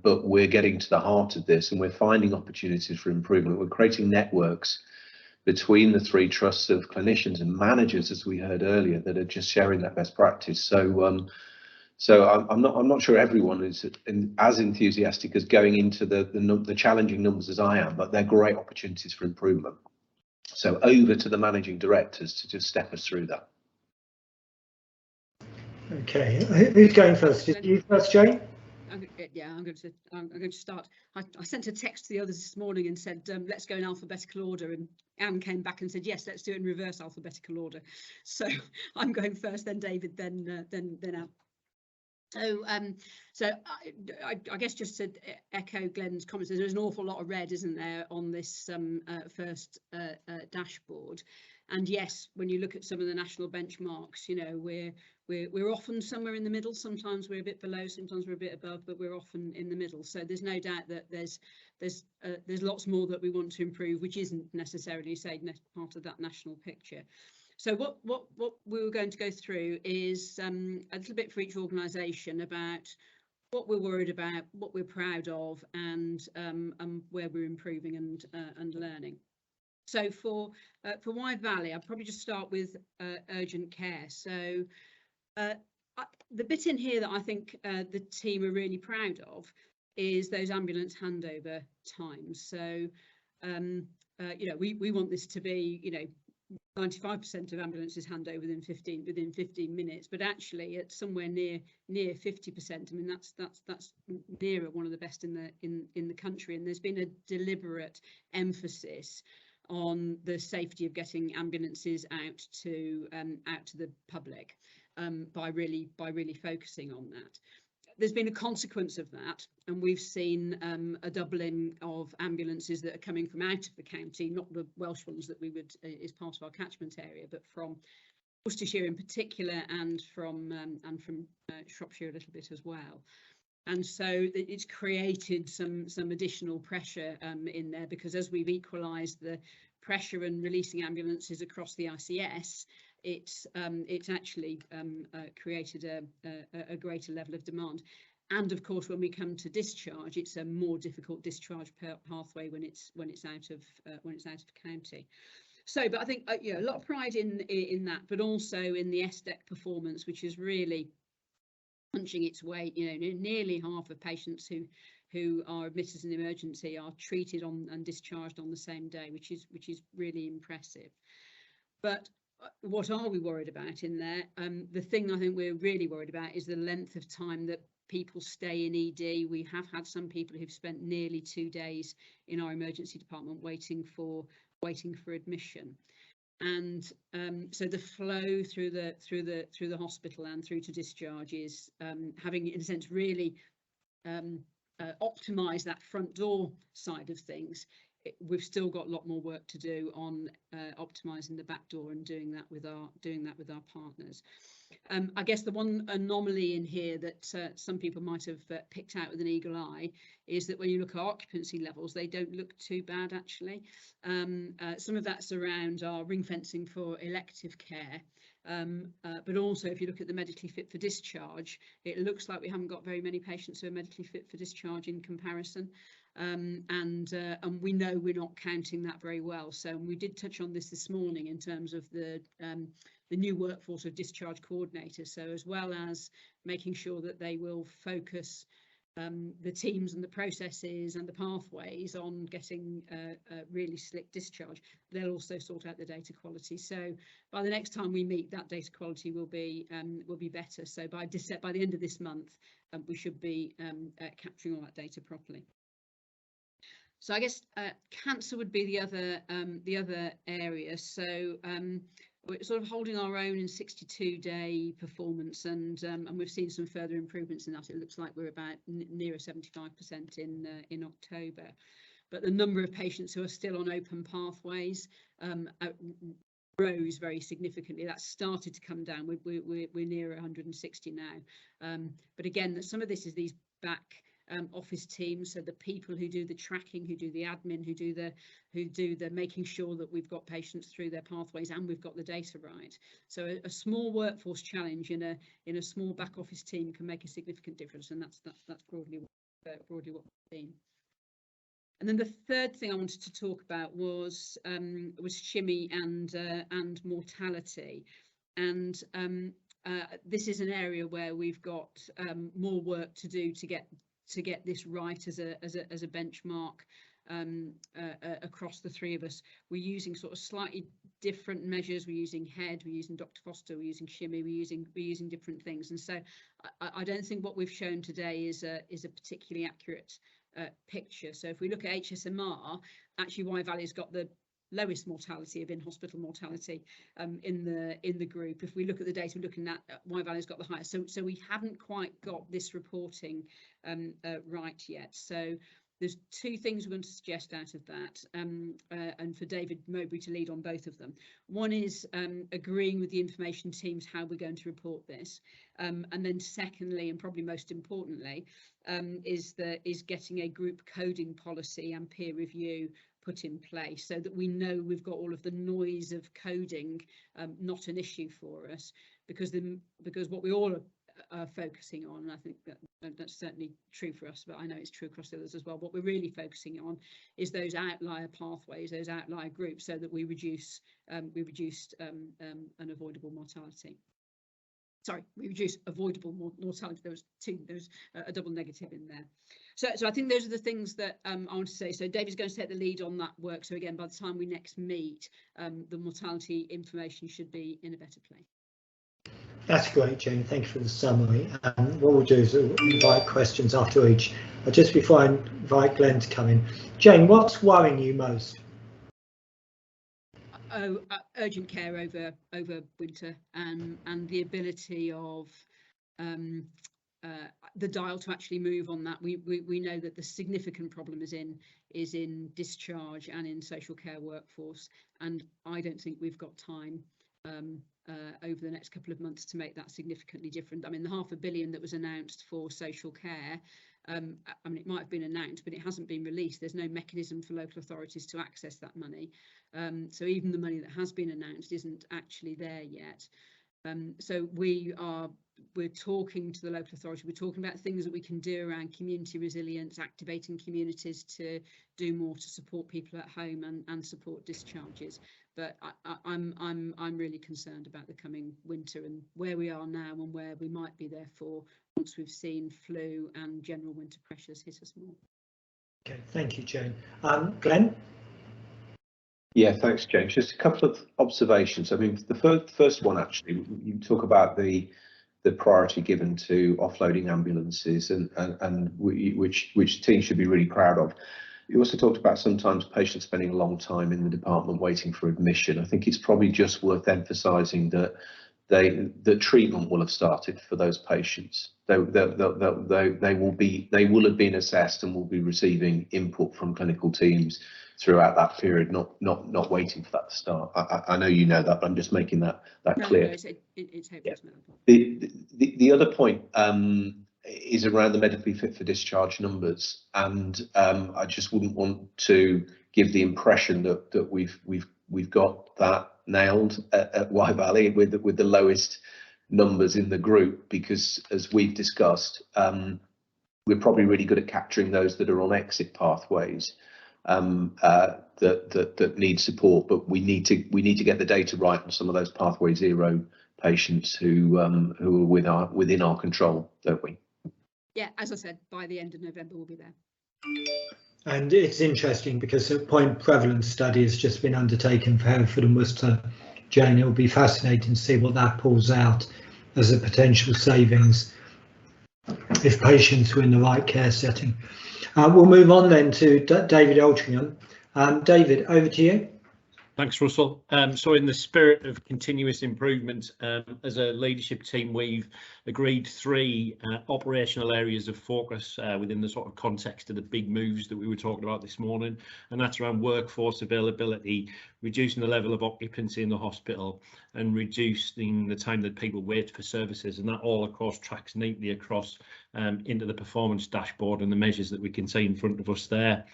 but we're getting to the heart of this and we're finding opportunities for improvement. We're creating networks between the three trusts of clinicians and managers, as we heard earlier, that are just sharing that best practice. So I'm not sure everyone is as enthusiastic as going into the challenging numbers as I am, but they're great opportunities for improvement. So over to the managing directors to just step us through that. Okay, who's going first? Is you first, Jane? Yeah, I'm going to start. I sent a text to the others this morning and said, let's go in alphabetical order, and Anne came back and said, yes, let's do it in reverse alphabetical order. So I'm going first, then David, then Anne. So I guess just to echo Glenn's comments, there's an awful lot of red, isn't there, on this first dashboard. And yes, when you look at some of the national benchmarks, you know, we're often somewhere in the middle. Sometimes we're a bit below, sometimes we're a bit above, but we're often in the middle. So there's no doubt that there's lots more that we want to improve, which isn't necessarily, say, part of that national picture. So what we were going to go through is a little bit for each organisation about what we're worried about, what we're proud of, and where we're improving and learning. So for Wye Valley, I'll probably just start with urgent care. So the bit in here that I think the team are really proud of is those ambulance handover times. So you know, we want this to be, you know, 95% of ambulances hand over within 15 minutes, but actually at somewhere near 50%. I mean, that's nearer one of the best in the country. And there's been a deliberate emphasis on the safety of getting ambulances out to the public by really focusing on that. There's been a consequence of that, and we've seen a doubling of ambulances that are coming from out of the county, not the Welsh ones that we would is part of our catchment area, but from Worcestershire in particular, and from Shropshire a little bit as well. And so it's created some additional pressure in there, because as we've equalised the pressure and releasing ambulances across the ICS, it's actually created a greater level of demand. And of course, when we come to discharge, it's a more difficult discharge pathway when it's out of county. So, but I think yeah, a lot of pride in that, but also in the SDEC performance, which is really punching its weight. You know, nearly half of patients who are admitted in emergency are treated on and discharged on the same day, which is really impressive. But what are we worried about in there? The thing I think we're really worried about is the length of time that people stay in ED. We have had some people who've spent nearly 2 days in our emergency department waiting for admission. And so the flow through the hospital and through to discharge is having, in a sense, really optimise that front door side of things. We've still got a lot more work to do on optimising the back door and doing that with our partners. I guess the one anomaly in here that some people might have picked out with an eagle eye is that when you look at occupancy levels, they don't look too bad actually. Some of that's around our ring fencing for elective care, but also if you look at the medically fit for discharge, it looks like we haven't got very many patients who are medically fit for discharge in comparison. And we know we're not counting that very well. So we did touch on this morning in terms of the new workforce of discharge coordinators. So as well as making sure that they will focus the teams and the processes and the pathways on getting really slick discharge, they'll also sort out the data quality. So by the next time we meet, that data quality will be better. So by the end of this month, we should be capturing all that data properly. So I guess cancer would be the other area. So we're sort of holding our own in 62-day performance, and we've seen some further improvements in that. It looks like we're about nearer 75% in October. But the number of patients who are still on open pathways rose very significantly. That started to come down. We're near 160 now. But again, some of this is these back office teams, so the people who do the tracking, who do the admin, who do the making sure that we've got patients through their pathways and we've got the data right. So a small workforce challenge in a small back office team can make a significant difference, and that's broadly what we've seen. And then the third thing I wanted to talk about was shimmy and mortality, and this is an area where we've got more work to do to get this right as a benchmark across the three of us. We're using sort of slightly different measures. We're using HEAD, we're using Dr. Foster, we're using shimmy, we're using different things, and so I don't think what we've shown today is a particularly accurate picture. So if we look at HSMR, actually Wye Valley's got the lowest mortality of in-hospital mortality in the group. If we look at the data we're looking at, Wye Valley's got the highest. So we haven't quite got this reporting right yet. So there's two things we're going to suggest out of that, and for David Mowbray to lead on both of them. One is agreeing with the information teams how we're going to report this, and then secondly, and probably most importantly, is getting a group coding policy and peer review put in place so that we know we've got all of the noise of coding not an issue for us, because what we all are focusing on, and I think that's certainly true for us, but I know it's true across the others as well, what we're really focusing on is those outlier pathways, those outlier groups, so that we reduce unavoidable mortality. Sorry, we reduce avoidable mortality. There was a double negative in there. So I think those are the things that I want to say. So David's going to take the lead on that work. So again, by the time we next meet, the mortality information should be in a better place. That's great, Jane. Thank you for the summary. What we'll do is invite questions after each. Just before I invite Glenn to come in, Jane, what's worrying you most? Urgent care over winter, and the ability of the dial to actually move on that. We know that the significant problem is in discharge and in social care workforce, and I don't think we've got time over the next couple of months to make that significantly different. I mean, the £500 million that was announced for social care, I mean, it might have been announced, but it hasn't been released. There's no mechanism for local authorities to access that money. So even the money that has been announced isn't actually there yet. So we're talking to the local authority. We're talking about things that we can do around community resilience, activating communities to do more to support people at home and support discharges. But I'm really concerned about the coming winter and where we are now and where we might be therefore once we've seen flu and general winter pressures hit us more. Okay, thank you, Jane. Glenn? Yeah, thanks, James. Just a couple of observations. I mean, the first one, actually, you talk about the priority given to offloading ambulances and which teams should be really proud of. You also talked about sometimes patients spending a long time in the department waiting for admission. I think it's probably just worth emphasising that the treatment will have started for those patients. They will have been assessed and will be receiving input from clinical teams throughout that period, not waiting for that to start. I know you know that, but I'm just making that clear. No, it's hopeless. Yeah. The other point is around the medically fit for discharge numbers, and I just wouldn't want to give the impression that we've got that nailed at Wye Valley with the lowest numbers in the group, because as we've discussed, we're probably really good at capturing those that are on exit pathways that need support, but we need to get the data right on some of those pathway zero patients who are within our control, don't we? Yeah, as I said, by the end of November we'll be there. And it's interesting because a point prevalence study has just been undertaken for Hereford and Worcester. Jane, it will be fascinating to see what that pulls out as a potential savings if patients were in the right care setting. We'll move on then to David Altrincham. David, over to you. Thanks, Russell. So in the spirit of continuous improvement, as a leadership team, we've agreed 3 operational areas of focus within the sort of context of the big moves that we were talking about this morning, and that's around workforce availability, reducing the level of occupancy in the hospital, and reducing the time that people wait for services. And that all, of course, tracks neatly across into the performance dashboard and the measures that we can see in front of us there.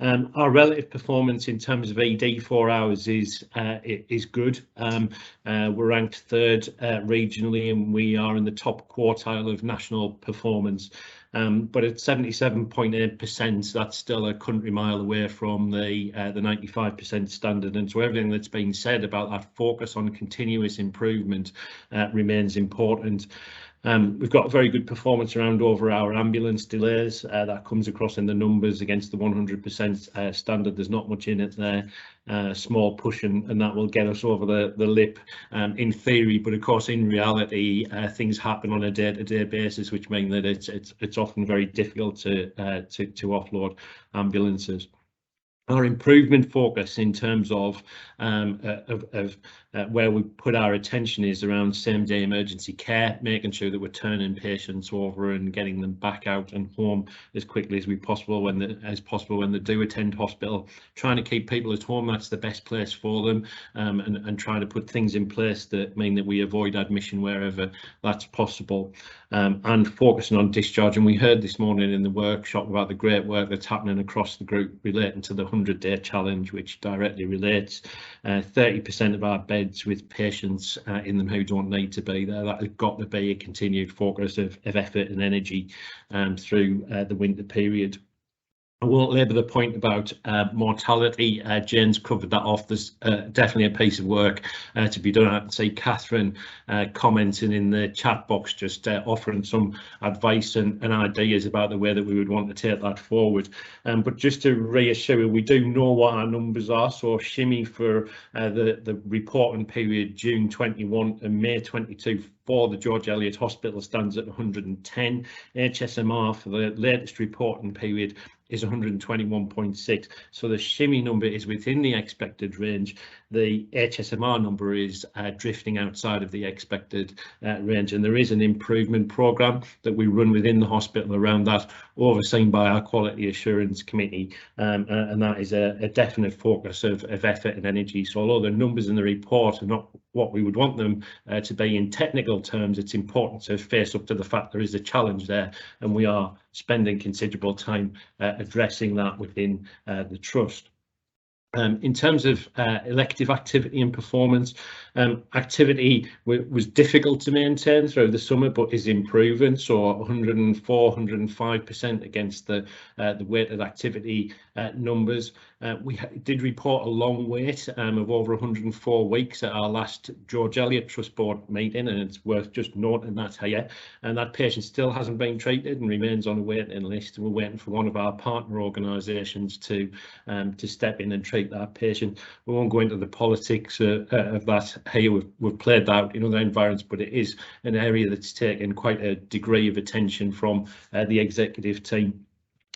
Our relative performance in terms of ED 4 hours is good. We're ranked 3rd regionally, and we are in the top quartile of national performance. But at 77.8%, that's still a country mile away from the 95% standard. And so everything that's been said about that focus on continuous improvement remains important. We've got a very good performance around over our ambulance delays. That comes across in the numbers against the 100% standard. There's not much in it there. Small push, and that will get us over the lip in theory, but of course in reality things happen on a day-to-day basis, which mean that it's often very difficult to offload ambulances. Our improvement focus in terms of where we put our attention is around same-day emergency care, making sure that we're turning patients over and getting them back out and home as quickly as possible when they do attend hospital. Trying to keep people at home, that's the best place for them, and trying to put things in place that mean that we avoid admission wherever that's possible, and focusing on discharge. And we heard this morning in the workshop about the great work that's happening across the group relating to the 100-day challenge, which directly relates 30% of our beds with patients in them who don't need to be there. That has got to be a continued focus of effort and energy through the winter period. I won't labour the point about mortality. Jane's covered that off. There's definitely a piece of work to be done. I can see Catherine commenting in the chat box, just offering some advice and ideas about the way that we would want to take that forward. But just to reassure, we do know what our numbers are. So shimmy for the reporting period June 21 and May 22 for the George Eliot Hospital stands at 110. HSMR for the latest reporting period is 121.6. So the shimmy number is within the expected range. The HSMR number is drifting outside of the expected range, and there is an improvement programme that we run within the hospital around that, overseen by our quality assurance committee, and that is a definite focus of effort and energy. So although the numbers in the report are not what we would want them to be in technical terms, it's important to face up to the fact there is a challenge there, and we are spending considerable time addressing that within the trust. In terms of elective activity and performance, activity was difficult to maintain through the summer, but is improving. So 104, 105% against the weighted activity numbers. We did report a long wait of over 104 weeks at our last George Eliot Trust Board meeting, and it's worth just noting that here. And that patient still hasn't been treated and remains on a waiting list. We're waiting for one of our partner organisations to step in and treat that patient. We won't go into the politics of that here. We've played that out in other environments, but it is an area that's taken quite a degree of attention from the executive team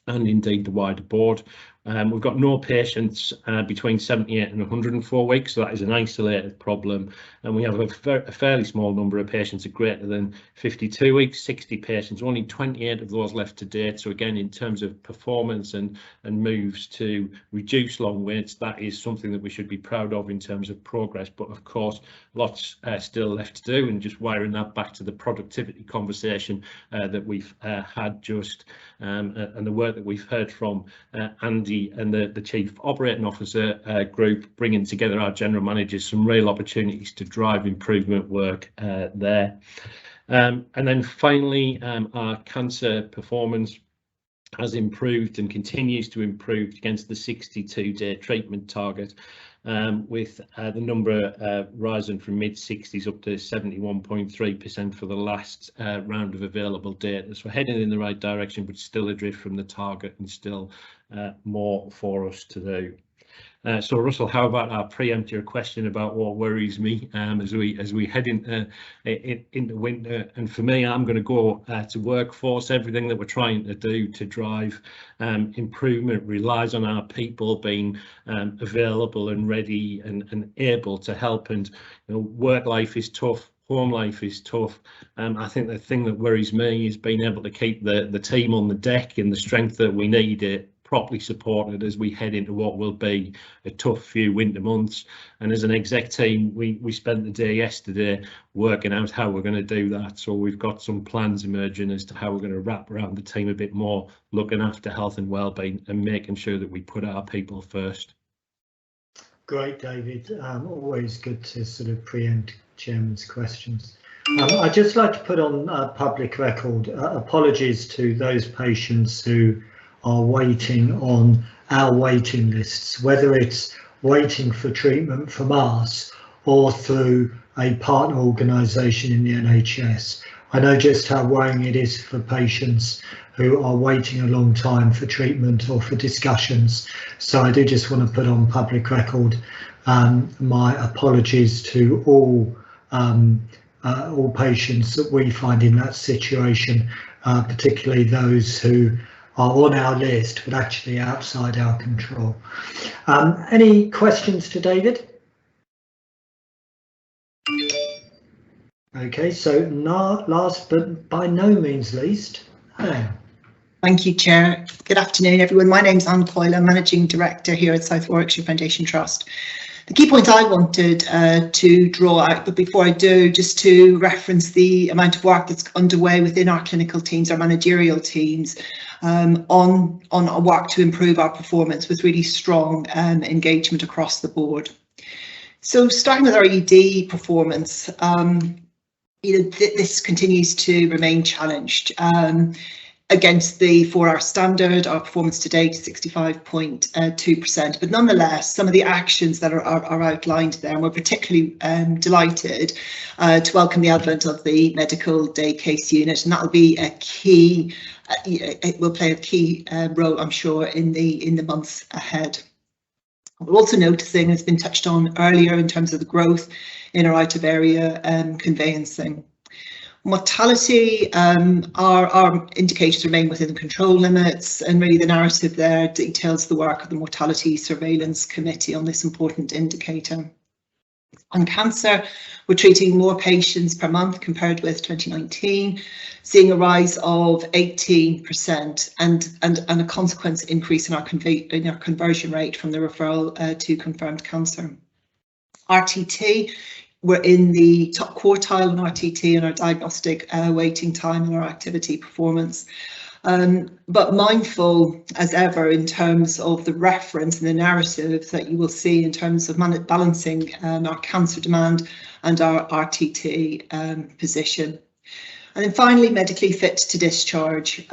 and indeed the wider board. We've got no patients between 78 and 104 weeks, so that is an isolated problem. And we have a fairly small number of patients at greater than 52 weeks, 60 patients, only 28 of those left to date. So again, in terms of performance and moves to reduce long waits, that is something that we should be proud of in terms of progress. But of course, lots still left to do, and just wiring that back to the productivity conversation that we've had just, and the work that we've heard from Andy and the Chief Operating Officer group, bringing together our general managers, some real opportunities to drive improvement work there. And then finally, our cancer performance has improved and continues to improve against the 62-day treatment target, with the number rising from mid-60s up to 71.3% for the last round of available data. So heading in the right direction, but still adrift from the target, and still more for us to do. So Russell, how about I preempt your question about what worries me as we head into winter? And for me, I'm going to go to workforce. Everything that we're trying to do to drive improvement relies on our people being available and ready and able to help. And work life is tough. Home life is tough. I think the thing that worries me is being able to keep the team on the deck and the strength that we need it properly supported as we head into what will be a tough few winter months. And as an exec team, we spent the day yesterday working out how we're going to do that. So we've got some plans emerging as to how we're going to wrap around the team a bit more, looking after health and wellbeing and making sure that we put our people first. Great, David. Always good to sort of preempt Chairman's questions. I'd just like to put on public record apologies to those patients who are waiting on our waiting lists, whether it's waiting for treatment from us or through a partner organisation in the NHS. I know just how worrying it is for patients who are waiting a long time for treatment or for discussions. So I do just want to put on public record my apologies to all patients that we find in that situation, particularly those who are on our list but actually outside our control. Any questions to David? Okay, so last but by no means least, Anne. Thank you, Chair. Good afternoon, everyone. My name's Anne Coyle. I'm Managing Director here at South Warwickshire Foundation Trust. The key point I wanted to draw out, but before I do, just to reference the amount of work that's underway within our clinical teams, our managerial teams, on our work to improve our performance with really strong engagement across the board. So starting with our ED performance, this continues to remain challenged. Against the 4-hour standard, our performance to date is 65.2%, but nonetheless, some of the actions that are outlined there, and we're particularly delighted to welcome the advent of the medical day case unit, and that will be a key, it will play a key role, I'm sure, in the months ahead. We're also noticing, it's been touched on earlier in terms of the growth in our out of area conveyancing. Mortality, our indicators remain within the control limits, and really the narrative there details the work of the Mortality Surveillance Committee on this important indicator. On cancer, we're treating more patients per month compared with 2019, seeing a rise of 18% and a consequence increase in our conversion rate from the referral to confirmed cancer. RTT, we're in the top quartile on RTT and our diagnostic waiting time and our activity performance. But mindful as ever in terms of the reference and the narrative that you will see in terms of balancing our cancer demand and our RTT position. And then finally, medically fit to discharge.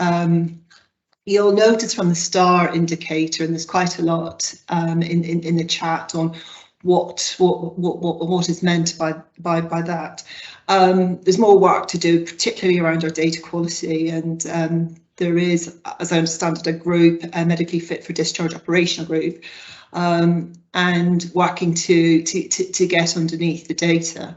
You'll notice from the STAR indicator, and there's quite a lot in the chat on what is meant by that. There's more work to do, particularly around our data quality, and there is, as I understand it, a group, a medically fit for discharge operational group, and working to get underneath the data.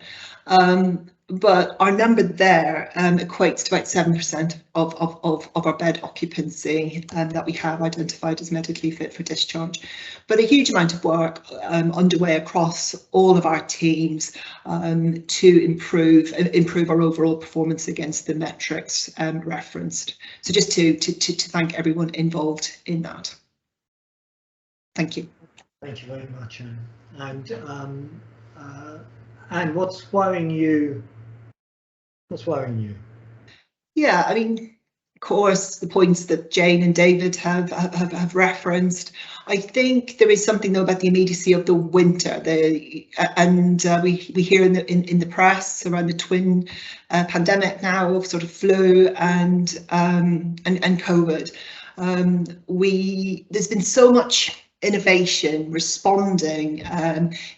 But our number there equates to about 7% of our bed occupancy that we have identified as medically fit for discharge. But a huge amount of work underway across all of our teams to improve our overall performance against the metrics referenced. So just to thank everyone involved in that. Thank you. Thank you very much, Anne. And what's worrying you? What's worrying you? Yeah, I mean, of course, the points that Jane and David have referenced. I think there is something though about the immediacy of the winter. We hear in the press around the twin pandemic now of sort of flu and COVID. There's been so much innovation, responding,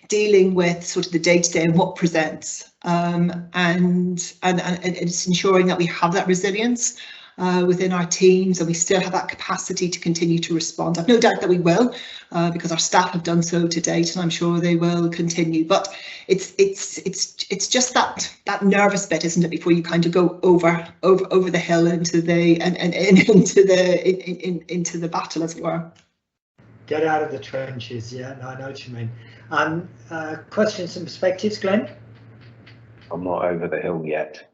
dealing with sort of the day-to-day and what presents, and it's ensuring that we have that resilience within our teams, and we still have that capacity to continue to respond. I've no doubt that we will, because our staff have done so to date, and I'm sure they will continue. But it's just that nervous bit, isn't it, before you kind of go over the hill into the into the battle, as it were. Get out of the trenches. Yeah, no, I know what you mean. Questions and perspectives, Glenn? I'm not over the hill yet.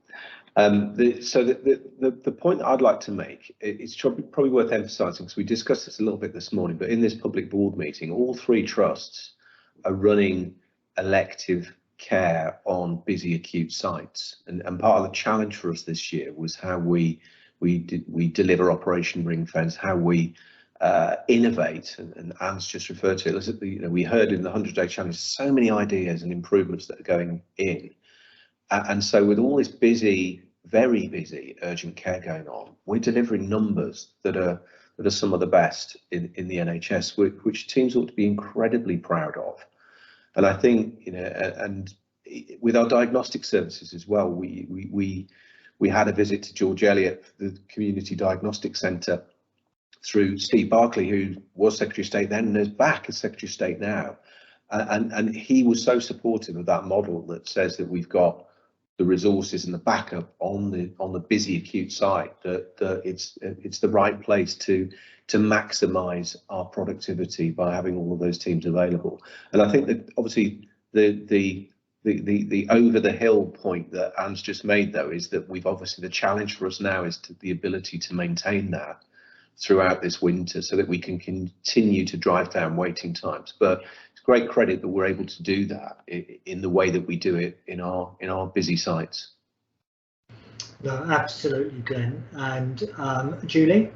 The point that I'd like to make, it's probably worth emphasising, because we discussed this a little bit this morning, but in this public board meeting, all 3 trusts are running elective care on busy acute sites, and part of the challenge for us this year was how we deliver Operation Ring Fence, how we innovate, and Anne's just referred to it. We heard in the 100-day challenge so many ideas and improvements that are going in, and so with all this busy, very busy urgent care going on, we're delivering numbers that are some of the best in the NHS, which teams ought to be incredibly proud of. And I think, and with our diagnostic services as well, we had a visit to George Eliot, the Community Diagnostic Centre, through Steve Barclay, who was Secretary of State then and is back as Secretary of State now. And he was so supportive of that model that says that we've got the resources and the backup on the busy acute site, that it's the right place to maximise our productivity by having all of those teams available. And I think that obviously the over the hill point that Anne's just made, though, is that we've obviously, the challenge for us now is the ability to maintain that throughout this winter, so that we can continue to drive down waiting times. But it's great credit that we're able to do that in the way that we do it in our busy sites. No, absolutely, Glenn. And Julie?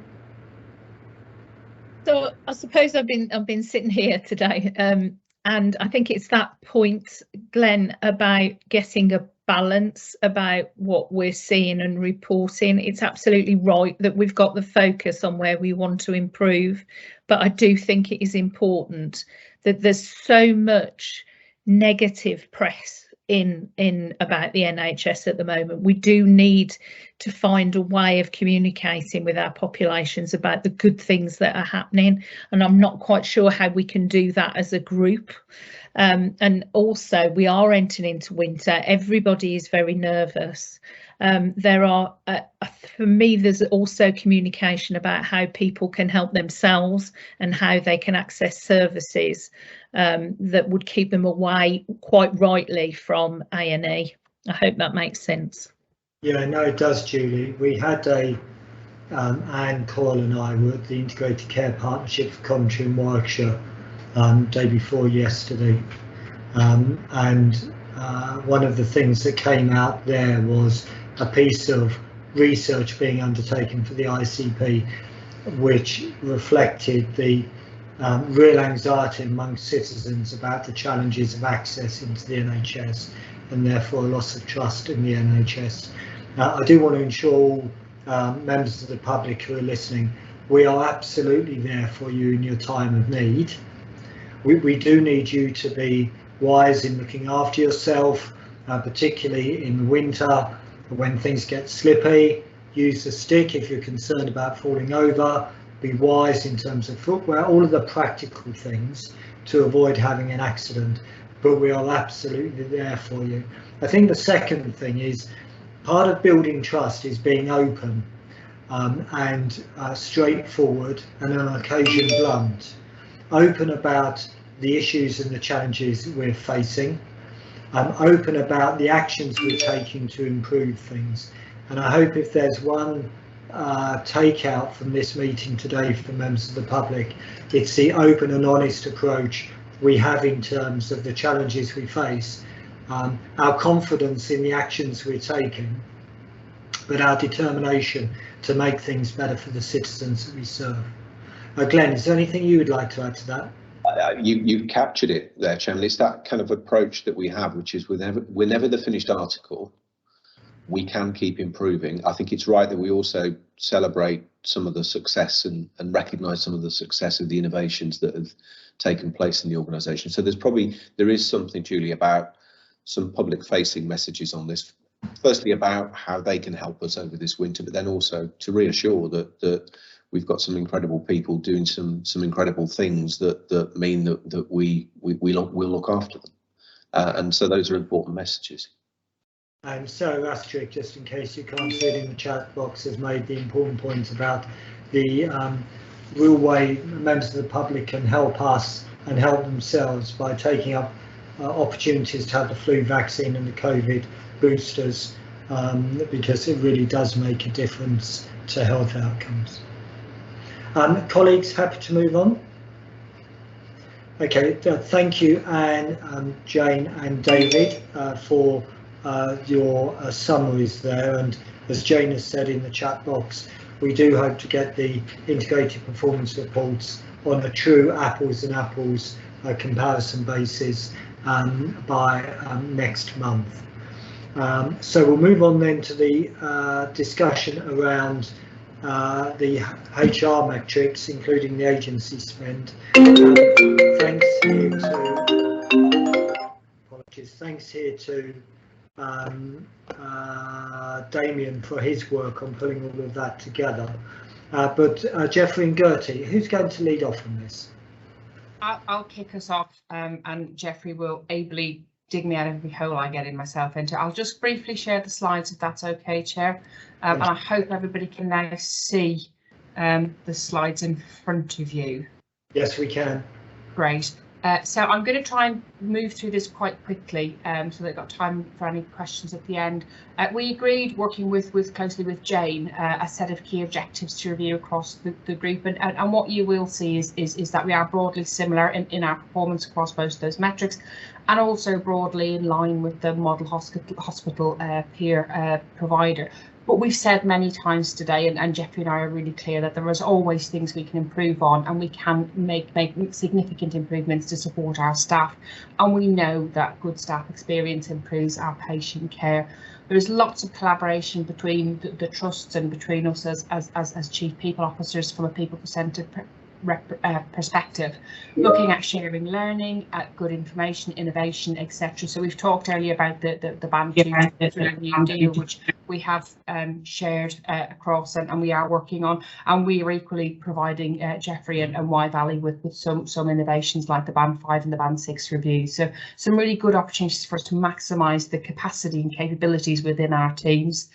So I suppose I've been sitting here today, and I think it's that point, Glenn, about getting a balance about what we're seeing and reporting. It's absolutely right that we've got the focus on where we want to improve, but I do think it is important that there's so much negative press in about the NHS at the moment. We do need to find a way of communicating with our populations about the good things that are happening, and I'm not quite sure how we can do that as a group. And also, we are entering into winter. Everybody is very nervous. There are, for me, there's also communication about how people can help themselves and how they can access services that would keep them away, quite rightly, from A&E. I hope that makes sense. Yeah, no, it does, Julie. We had Anne Coyle and I were at the Integrated Care Partnership for Coventry and Warwickshire day before yesterday, and one of the things that came out there was a piece of research being undertaken for the ICP, which reflected the real anxiety amongst citizens about the challenges of access into the NHS, and therefore a loss of trust in the NHS. I do want to ensure all members of the public who are listening, we are absolutely there for you in your time of need. We do need you to be wise in looking after yourself, particularly in the winter when things get slippy. Use the stick if you're concerned about falling over. Be wise in terms of footwear, all of the practical things to avoid having an accident. But we are absolutely there for you. I think the second thing is, part of building trust is being open and straightforward, and on occasion blunt. Open about the issues and the challenges we're facing. Open about the actions we're taking to improve things. And I hope if there's one takeout from this meeting today for members of the public, it's the open and honest approach we have in terms of the challenges we face, our confidence in the actions we're taking, but our determination to make things better for the citizens that we serve. Glenn, is there anything you would like to add to that? You've captured it there, Chairman. It's that kind of approach that we have, which is whenever the finished article, we can keep improving. I think it's right that we also celebrate some of the success and recognise some of the success of the innovations that have taken place in the organisation. So there is something, Julie, about some public-facing messages on this firstly about how they can help us over this winter, but then also to reassure that we've got some incredible people doing some incredible things that mean that we'll look after them, and so those are important messages. And so Astrid, just in case you can't see it in the chat box, has made the important point about the real way members of the public can help us and help themselves by taking up opportunities to have the flu vaccine and the COVID boosters, because it really does make a difference to health outcomes. Colleagues, happy to move on? Okay, thank you, Anne, Jane and David, for your summaries there, and as Jane has said in the chat box, we do hope to get the integrated performance reports on a true apples and apples comparison basis by next month. So we'll move on then to the discussion around the HR metrics, including the agency spend. Thanks here to Damien for his work on pulling all of that together. But Jeffrey and Gertie, who's going to lead off on this? I'll kick us off, and Jeffrey will ably dig me out of every hole I get in myself into. I'll just briefly share the slides if that's okay, Chair, and I hope everybody can now see the slides in front of you. Yes, we can. Great. So I'm going to try and move through this quite quickly, so they've got time for any questions at the end. We agreed, working closely with Jane, a set of key objectives to review across the group, and what you will see is that we are broadly similar in our performance across both those metrics, and also broadly in line with the model hospital peer provider. But we've said many times today, and Jeffrey and I are really clear, that there is always things we can improve on, and we can make significant improvements to support our staff. And we know that good staff experience improves our patient care. There is lots of collaboration between the trusts and between us as chief people officers from a people-centred perspective, looking at sharing learning, at good information, innovation, etc. So we've talked earlier about the Band 2 new deal, which we have shared across and we are working on, and we are equally providing Jeffrey and Wye Valley with some innovations like the Band 5 and the Band 6 review. So some really good opportunities for us to maximise the capacity and capabilities within our teams.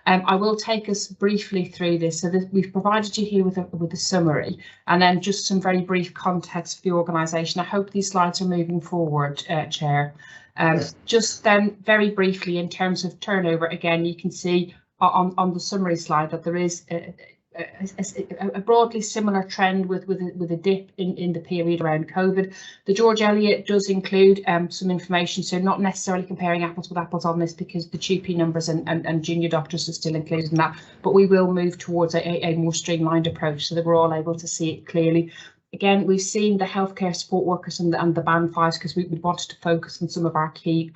I will take us briefly through this, so that we've provided you here with a summary and then just some very brief context for the organisation. I hope these slides are moving forward, Chair. Yes. Just then very briefly in terms of turnover, again you can see on the summary slide that there is a broadly similar trend with a dip in the period around COVID. The George Eliot does include some information, so not necessarily comparing apples with apples on this, because the GP numbers and junior doctors are still included in that, but we will move towards a more streamlined approach so that we're all able to see it clearly. Again, we've seen the healthcare support workers and the Band 5s because we wanted to focus on some of our key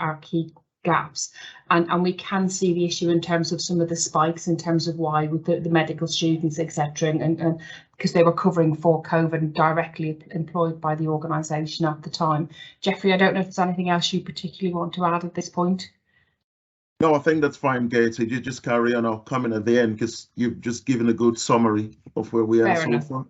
gaps, and we can see the issue in terms of some of the spikes in terms of why with the medical students, etc., and because they were covering for COVID and directly employed by the organisation at the time. Jeffrey, I don't know if there's anything else you particularly want to add at this point. No, I think that's fine, Katie. You just carry on. I'll come in at the end because you've just given a good summary of where we are so far.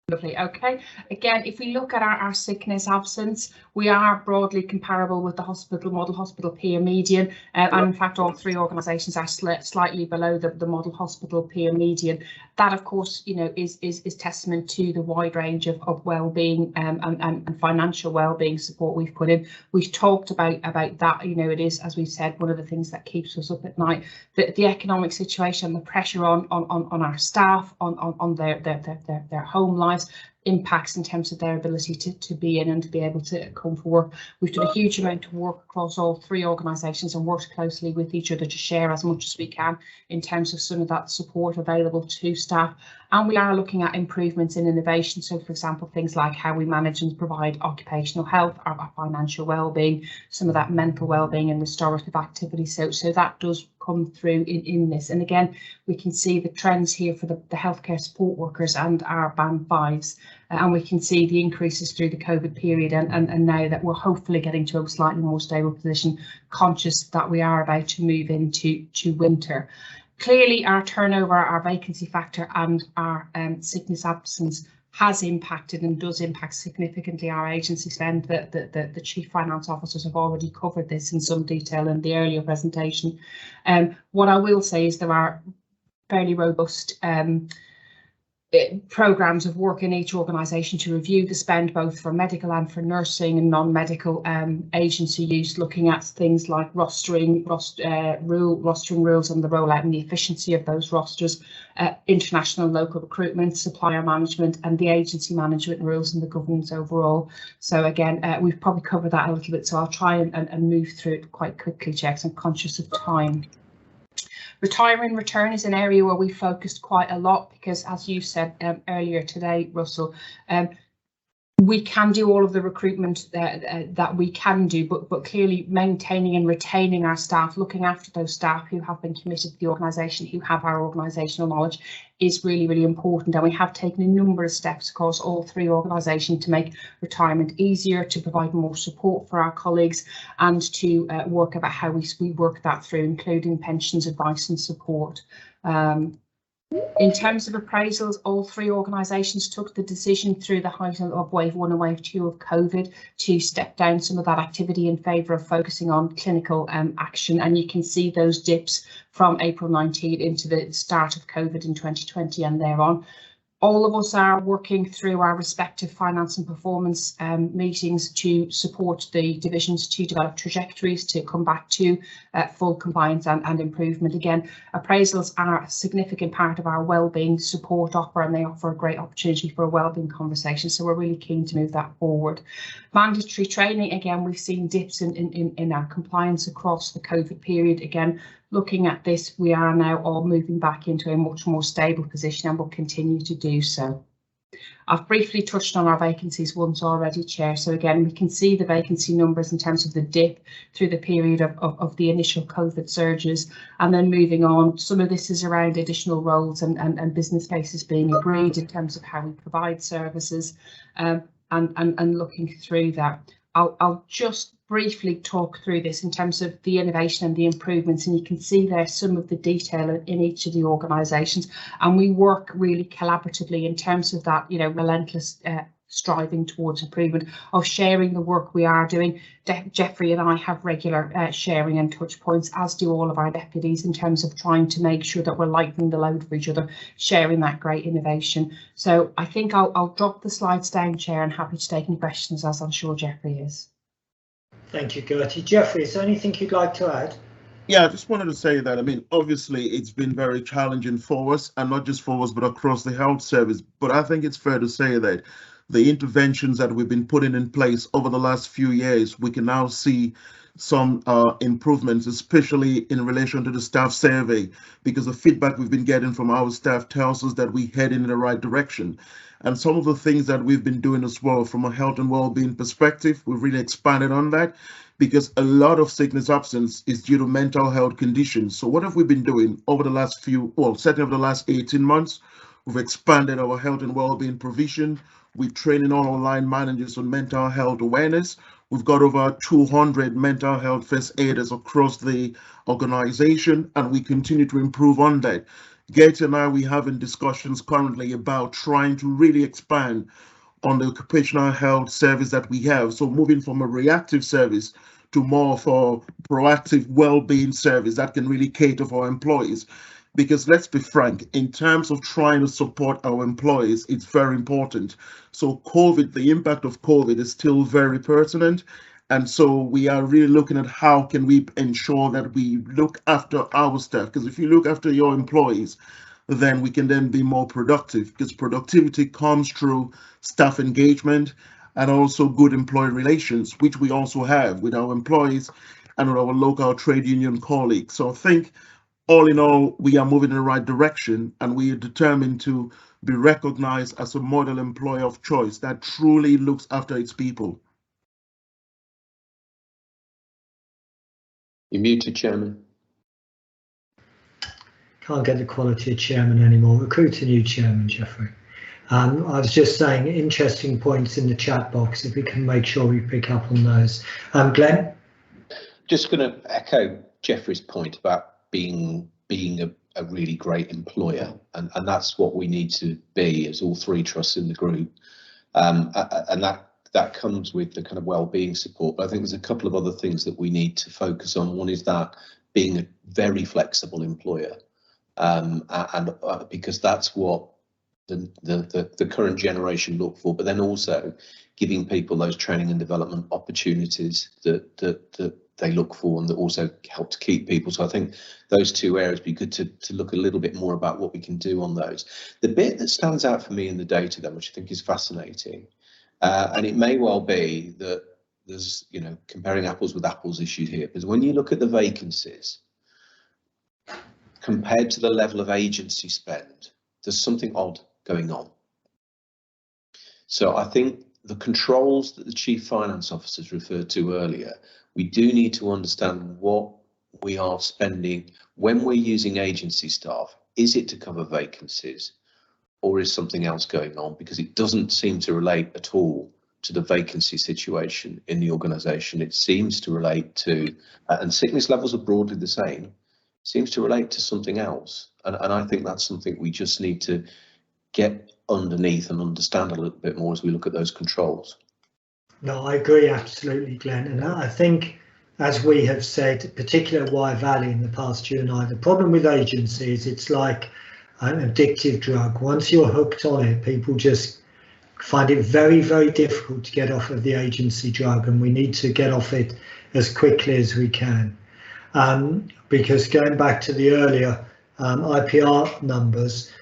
Lovely. Okay. Again, if we look at our sickness absence, we are broadly comparable with the model hospital peer median, and in fact all three organisations are slightly below the model hospital peer median. That, of course, you know, is testament to the wide range of well-being and financial well-being support we've put in. We've talked about that. You know, it is, as we've said, one of the things that keeps us up at night. The economic situation, the pressure on our staff, on their home life, impacts in terms of their ability to be in and to be able to come for work. We've done a huge amount of work across all three organisations and worked closely with each other to share as much as we can in terms of some of that support available to staff. And we are looking at improvements in innovation. So, for example, things like how we manage and provide occupational health, our financial well-being, some of that mental well-being and restorative activity. So that does come through in this. And again, we can see the trends here for the healthcare support workers and our Band 5s. and we can see the increases through the COVID period, and now that we're hopefully getting to a slightly more stable position, conscious that we are about to move into winter. Clearly, our turnover, our vacancy factor, and our sickness absence has impacted and does impact significantly our agency spend. The Chief Finance Officers have already covered this in some detail in the earlier presentation. What I will say is there are fairly robust programmes of work in each organisation to review the spend, both for medical and for nursing and non-medical agency use, looking at things like rostering rules and the rollout and the efficiency of those rosters, international and local recruitment, supplier management, and the agency management rules and the governance overall. So again, we've probably covered that a little bit, so I'll try and move through it quite quickly, Chair, because I'm conscious of time. Retire and return is an area where we focused quite a lot because, as you said earlier today, Russell, we can do all of the recruitment that we can do, but clearly maintaining and retaining our staff, looking after those staff who have been committed to the organisation, who have our organisational knowledge, is really, really important. And we have taken a number of steps across all three organisations to make retirement easier, to provide more support for our colleagues, and to work about how we work that through, including pensions, advice and support. In terms of appraisals, all three organisations took the decision through the height of wave 1 and wave 2 of COVID to step down some of that activity in favour of focusing on clinical action, and you can see those dips from April 19 into the start of COVID in 2020 and thereon. All of us are working through our respective finance and performance meetings to support the divisions to develop trajectories to come back to full compliance and improvement. Again, appraisals are a significant part of our wellbeing support offer, and they offer a great opportunity for a wellbeing conversation. So we're really keen to move that forward. Mandatory training, again, we've seen dips in our compliance across the COVID period. Again, looking at this, we are now all moving back into a much more stable position and will continue to do so. I've briefly touched on our vacancies once already, Chair. So again, we can see the vacancy numbers in terms of the dip through the period of the initial COVID surges, and then moving on. Some of this is around additional roles and business cases being agreed in terms of how we provide services, and looking through that. I'll just briefly talk through this in terms of the innovation and the improvements, and you can see there some of the detail in each of the organisations, and we work really collaboratively in terms of that, you know, relentless striving towards improvement, of sharing the work we are doing. Jeffrey and I have regular sharing and touch points, as do all of our deputies, in terms of trying to make sure that we're lightening the load for each other, sharing that great innovation. So I think I'll drop the slides down, Chair, and happy to take any questions, as I'm sure Jeffrey is. Thank you, Gertie. Jeffrey, is there anything you'd like to add? Yeah, I just wanted to say that, I mean, obviously it's been very challenging for us, and not just for us, but across the health service. But I think it's fair to say that the interventions that we've been putting in place over the last few years, we can now see some improvements, especially in relation to the staff survey, because the feedback we've been getting from our staff tells us that we're heading in the right direction. And some of the things that we've been doing as well from a health and well-being perspective, we've really expanded on that, because a lot of sickness absence is due to mental health conditions. So what have we been doing over the last certainly over the last 18 months? We've expanded our health and well-being provision. We're training all our line managers on mental health awareness. We've got over 200 mental health first aiders across the organization, and we continue to improve on that. Gertie and I, we're having discussions currently about trying to really expand on the occupational health service that we have. So moving from a reactive service to more of a proactive well-being service that can really cater for our employees. Because let's be frank, in terms of trying to support our employees, it's very important. So COVID, the impact of COVID is still very pertinent. And so we are really looking at how can we ensure that we look after our staff, because if you look after your employees, then we can then be more productive, because productivity comes through staff engagement and also good employee relations, which we also have with our employees and with our local trade union colleagues. So I think all in all, we are moving in the right direction, and we are determined to be recognized as a model employer of choice that truly looks after its people. You're muted, Chairman. Can't get the quality of chairman anymore. Recruit a new chairman, Jeffrey. I was just saying, interesting points in the chat box, if we can make sure we pick up on those. Glenn? Just going to echo Jeffrey's point about being a really great employer, and that's what we need to be as all three trusts in the group, and that comes with the kind of well-being support. But I think there's a couple of other things that we need to focus on. One is that being a very flexible employer, because that's what the current generation look for, but then also giving people those training and development opportunities that they look for, and that also help to keep people. So I think those two areas be good to look a little bit more about what we can do on those. The bit that stands out for me in the data then, which I think is fascinating, and it may well be that there's, you know, comparing apples with apples issues here, because when you look at the vacancies compared to the level of agency spend, there's something odd going on. So I think the controls that the Chief Finance Officers referred to earlier, we do need to understand what we are spending when we're using agency staff. Is it to cover vacancies, or is something else going on? Because it doesn't seem to relate at all to the vacancy situation in the organisation. It seems to relate to, and sickness levels are broadly the same, seems to relate to something else. And I think that's something we just need to get underneath and understand a little bit more as we look at those controls. No, I agree absolutely, Glenn. And I think, as we have said, particularly Wye Valley in the past, you and I, the problem with agency is it's like an addictive drug. Once you're hooked on it, people just find it very, very difficult to get off of the agency drug, and we need to get off it as quickly as we can. Because going back to the earlier IPR numbers,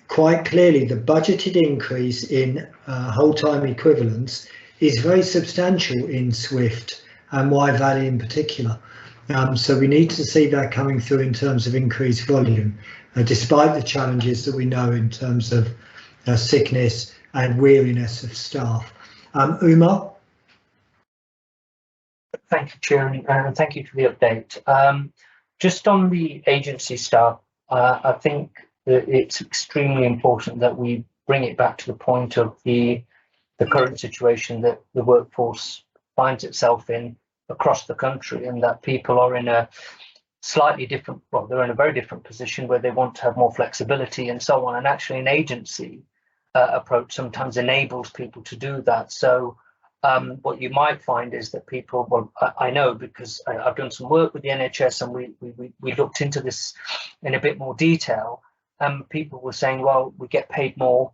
quite clearly the budgeted increase in whole-time equivalents is very substantial in Swift and Wye Valley in particular. So we need to see that coming through in terms of increased volume, despite the challenges that we know in terms of sickness and weariness of staff. Umar? Thank you, Chair, and thank you for the update. Just on the agency staff, I think that it's extremely important that we bring it back to the point of the current situation that the workforce finds itself in across the country, and that people are in a slightly different, well, they're in a very different position where they want to have more flexibility and so on, and actually an agency approach sometimes enables people to do that. So what you might find is that people, well, I know because I've done some work with the NHS, and we looked into this in a bit more detail, and people were saying, well, we get paid more,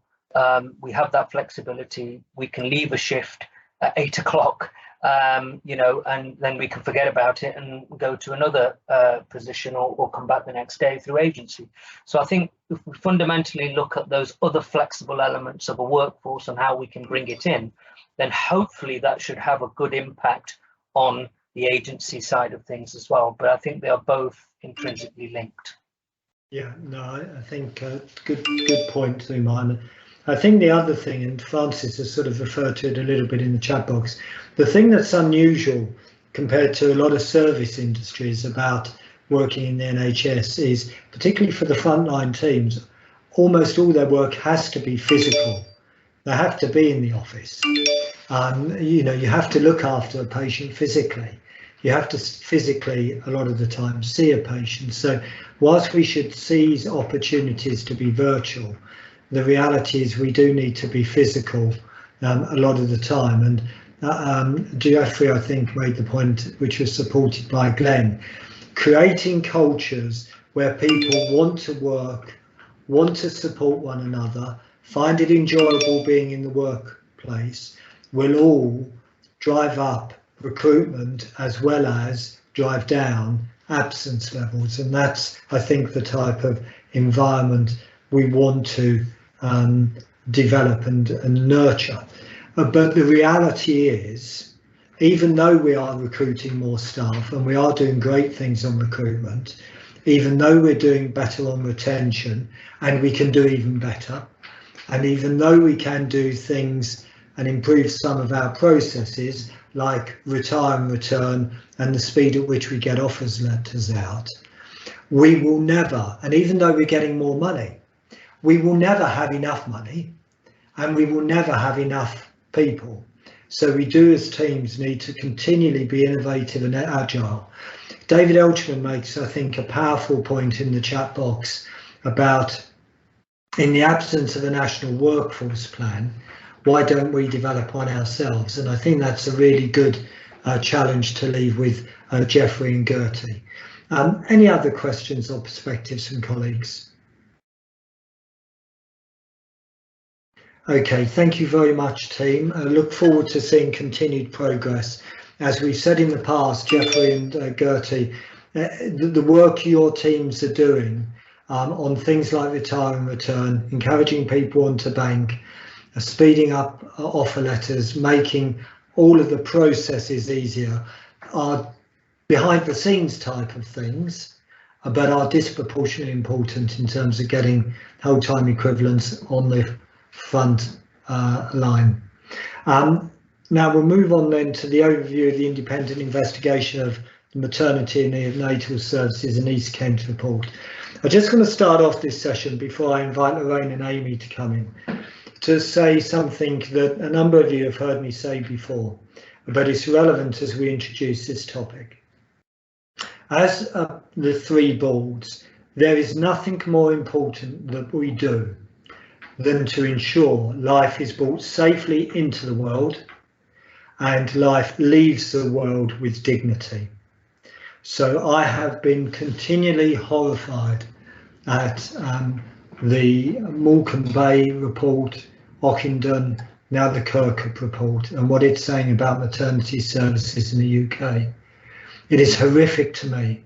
we have that flexibility, we can leave a shift at 8 o'clock, you know, and then we can forget about it and go to another position, or come back the next day through agency. So I think if we fundamentally look at those other flexible elements of a workforce and how we can bring it in, then hopefully that should have a good impact on the agency side of things as well. But I think they are both intrinsically linked. Yeah, no, I think good point, Umar. I think the other thing, and Francis has sort of referred to it a little bit in the chat box, the thing that's unusual compared to a lot of service industries about working in the NHS is, particularly for the frontline teams, almost all their work has to be physical. They have to be in the office. You know, you have to look after a patient physically. You have to physically, a lot of the time, see a patient. So whilst we should seize opportunities to be virtual, the reality is we do need to be physical a lot of the time. And Geoffrey, I think, made the point, which was supported by Glenn, creating cultures where people want to work, want to support one another, find it enjoyable being in the workplace, will all drive up recruitment as well as drive down absence levels. And that's, I think, the type of environment we want to develop and nurture. But the reality is, even though we are recruiting more staff and we are doing great things on recruitment, even though we're doing better on retention, and we can do even better, and even though we can do things and improve some of our processes like retire and return and the speed at which we get offers letters out, we will never, and even though we're getting more money, we will never have enough money and we will never have enough people. So we do as teams need to continually be innovative and agile. David Elchman makes, I think, a powerful point in the chat box about, in the absence of a national workforce plan, why don't we develop one ourselves? And I think that's a really good challenge to leave with Jeffrey and Gertie. Any other questions or perspectives from colleagues? Okay, thank you very much, team. I look forward to seeing continued progress. As we've said in the past, Jeffrey and Gertie, the work your teams are doing on things like retire and return, encouraging people onto bank, speeding up offer letters, making all of the processes easier, are behind the scenes type of things, but are disproportionately important in terms of getting whole time equivalents on the front line. Now we'll move on then to the overview of the independent investigation of the maternity and neonatal services in East Kent report. I'm just going to start off this session before I invite Lorraine and Amy to come in, to say something that a number of you have heard me say before, but it's relevant as we introduce this topic. As the three boards, there is nothing more important that we do than to ensure life is brought safely into the world and life leaves the world with dignity. So I have been continually horrified at the Morecambe Bay report, Ockenden, now the Kirkup report, and what it's saying about maternity services in the UK. It is horrific to me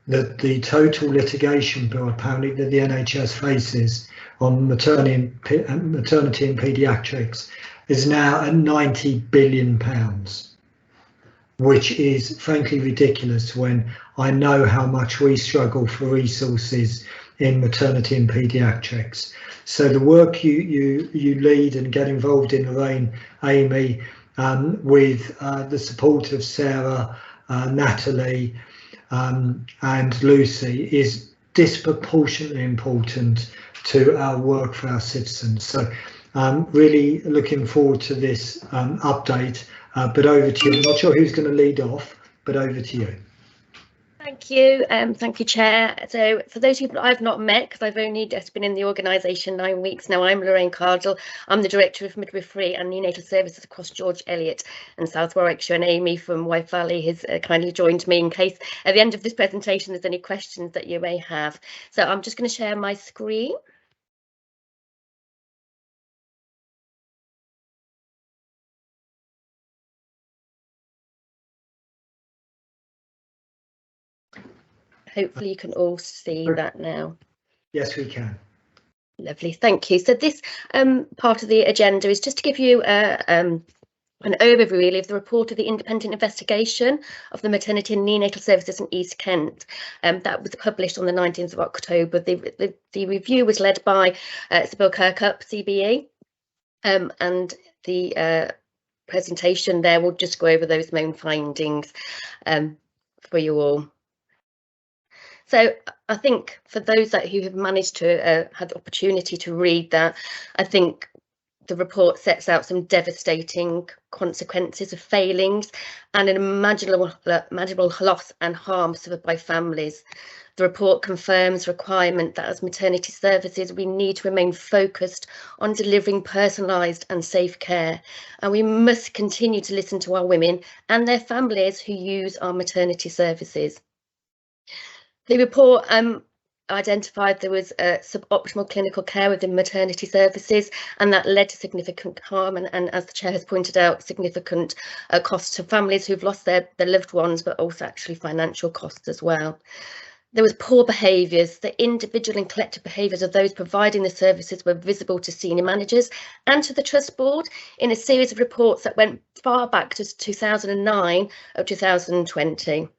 that the total litigation bill apparently that the NHS faces on maternity and paediatrics is now at £90 billion, which is frankly ridiculous when I know how much we struggle for resources in maternity and paediatrics. So the work you lead and get involved in, Lorraine, Amy, with the support of Sarah, Natalie and Lucy is disproportionately important to our work for our citizens. So I'm really looking forward to this update, but over to you. I'm not sure who's going to lead off, but over to you. Thank you, Chair. So for those people I've not met, because I've only just been in the organisation 9 weeks now, I'm Lorraine Cardle. I'm the Director of Midwifery and Neonatal Services across George Eliot and South Warwickshire, and Amy from Wye Valley has kindly joined me in case at the end of this presentation there's any questions that you may have. So I'm just going to share my screen. Hopefully you can all see that now. Yes, we can. Lovely, thank you. So this part of the agenda is just to give you an overview really of the report of the independent investigation of the maternity and neonatal services in East Kent. That was published on the 19th of October. The review was led by Sybil Kirkup, CBE, and the presentation there will just go over those main findings for you all. So I think for those who have managed to have the opportunity to read that, I think the report sets out some devastating consequences of failings and an imaginable loss and harm suffered by families. The report confirms requirement that as maternity services, we need to remain focused on delivering personalised and safe care, and we must continue to listen to our women and their families who use our maternity services. The report identified there was suboptimal clinical care within maternity services, and that led to significant harm and as the Chair has pointed out, significant costs to families who've lost their loved ones, but also actually financial costs as well. There was poor behaviours. The individual and collective behaviours of those providing the services were visible to senior managers and to the Trust Board in a series of reports that went far back to 2009 or 2020.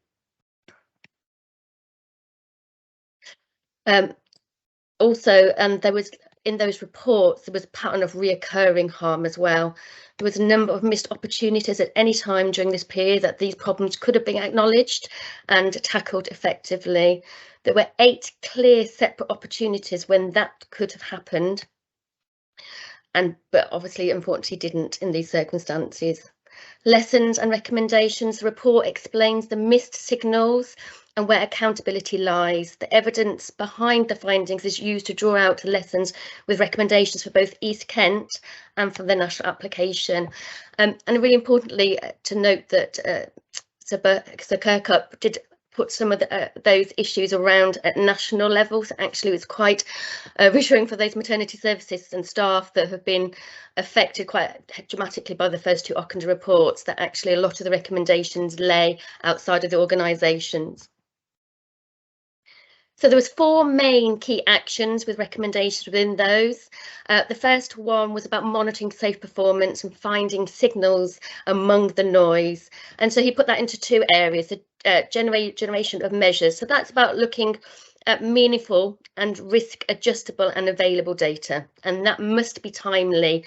Also, there was in those reports, there was a pattern of reoccurring harm as well. There was a number of missed opportunities at any time during this period that these problems could have been acknowledged and tackled effectively. There were 8 clear separate opportunities when that could have happened. but obviously unfortunately didn't in these circumstances. Lessons and recommendations. The report explains the missed signals and where accountability lies. The evidence behind the findings is used to draw out lessons with recommendations for both East Kent and for the national application. And really importantly to note that Sir Kirkup did put some of those issues around at national levels. Actually, it was quite reassuring for those maternity services and staff that have been affected quite dramatically by the first two Ockender reports, that actually a lot of the recommendations lay outside of the organisations. So there was 4 main key actions with recommendations within those. The first one was about monitoring safe performance and finding signals among the noise. And so he put that into 2 areas, the generation of measures. So that's about looking at meaningful and risk adjustable and available data. And that must be timely.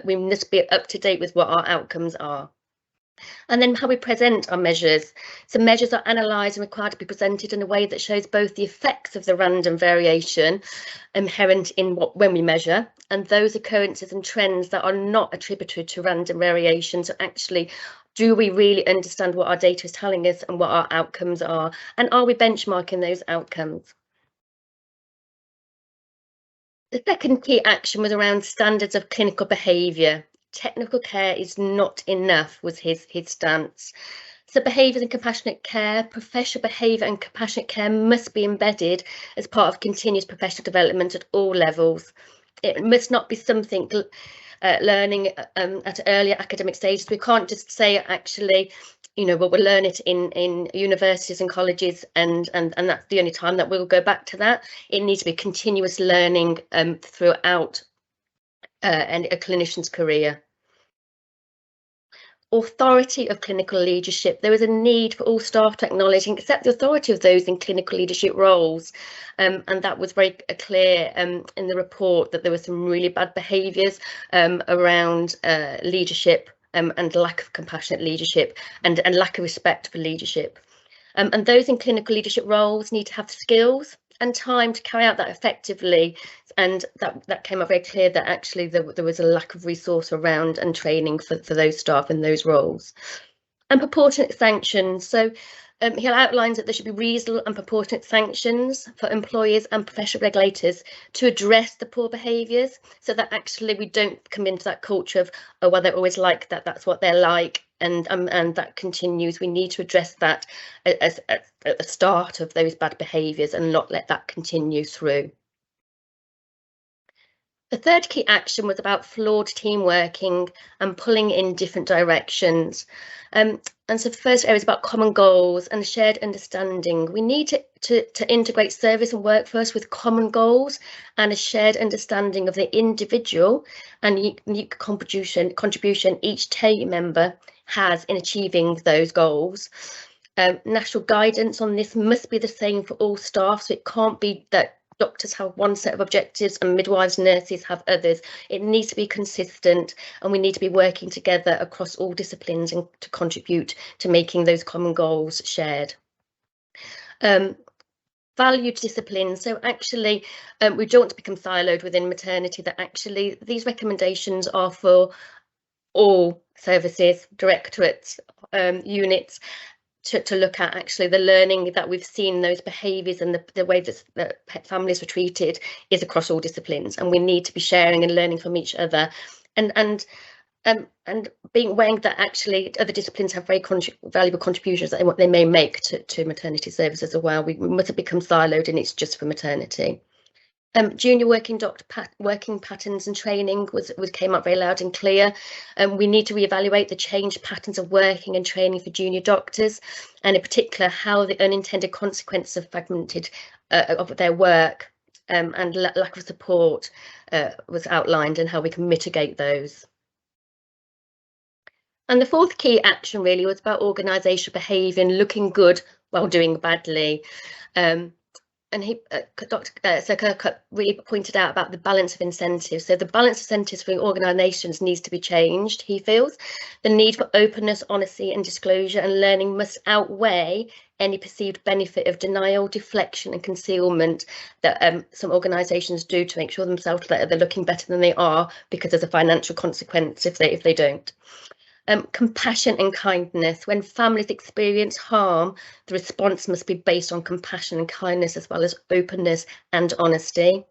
We must be up to date with what our outcomes are. And then how we present our measures. So measures are analysed and required to be presented in a way that shows both the effects of the random variation inherent in when we measure, and those occurrences and trends that are not attributed to random variation. So actually, do we really understand what our data is telling us and what our outcomes are? And are we benchmarking those outcomes? The second key action was around standards of clinical behaviour. Technical care is not enough, was his stance. So behaviours and compassionate care, professional behaviour and compassionate care must be embedded as part of continuous professional development at all levels. It must not be something learning at earlier academic stages. We can't just say actually, you know, well, we'll learn it in universities and colleges and that's the only time that we'll go back to that. It needs to be continuous learning throughout a clinician's career. Authority of clinical leadership. There is a need for all staff to acknowledge and accept the authority of those in clinical leadership roles, and that was very clear in the report that there were some really bad behaviours around leadership and lack of compassionate leadership and lack of respect for leadership. And those in clinical leadership roles need to have skills and time to carry out that effectively, and that came up very clear that actually there was a lack of resource around and training for those staff in those roles. And proportionate sanctions. So he outlines that there should be reasonable and proportionate sanctions for employers and professional regulators to address the poor behaviours, so that actually we don't come into that culture of, oh well, they're always like that, that's what they're like, and that continues. We need to address that as at the start of those bad behaviours and not let that continue through. The third key action was about flawed team working and pulling in different directions. And so the first area is about common goals and shared understanding. We need to integrate service and workforce with common goals and a shared understanding of the individual and unique contribution each team member has in achieving those goals. National guidance on this must be the same for all staff, so it can't be that doctors have one set of objectives and midwives and nurses have others. It needs to be consistent, and we need to be working together across all disciplines and to contribute to making those common goals shared. Valued disciplines. So actually we don't want to become siloed within maternity, that actually these recommendations are for all services, directorates, units, to look at actually the learning that we've seen, those behaviours and the way that families were treated is across all disciplines, and we need to be sharing and learning from each other, and being aware that actually other disciplines have very valuable contributions that they may make to maternity services as well. We mustn't become siloed and it's just for maternity. Junior working working patterns and training came up very loud and clear. We need to reevaluate the changed patterns of working and training for junior doctors, and in particular how the unintended consequences of fragmented of their work and lack of support was outlined, and how we can mitigate those. And the fourth key action really was about organisational behaviour and looking good while doing badly. Dr. Sir Kirkut really pointed out about the balance of incentives. So the balance of incentives for organisations needs to be changed, he feels. The need for openness, honesty and disclosure and learning must outweigh any perceived benefit of denial, deflection and concealment that some organisations do to make sure themselves that they're looking better than they are because there's a financial consequence if they don't. Compassion and kindness. When families experience harm, the response must be based on compassion and kindness as well as openness and honesty.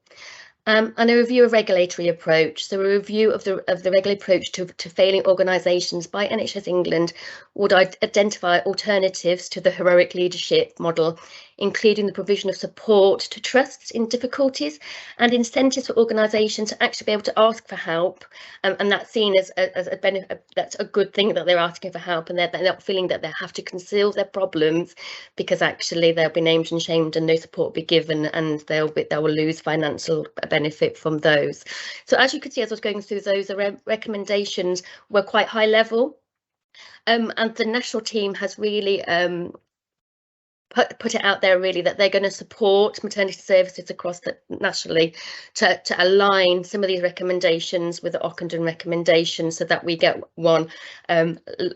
And a review of regulatory approach. So a review of the regulatory approach to failing organisations by NHS England would identify alternatives to the heroic leadership model, including the provision of support to trusts in difficulties and incentives for organisations to actually be able to ask for help, and that's seen as a benefit. That's a good thing that they're asking for help, and they're not feeling that they have to conceal their problems because actually they'll be named and shamed and no support will be given, and they will lose financial benefit from those. So as you could see, as I was going through those, the recommendations were quite high level, and the national team has really put it out there really that they're going to support maternity services across nationally to align some of these recommendations with the Ockenden recommendations so that we get one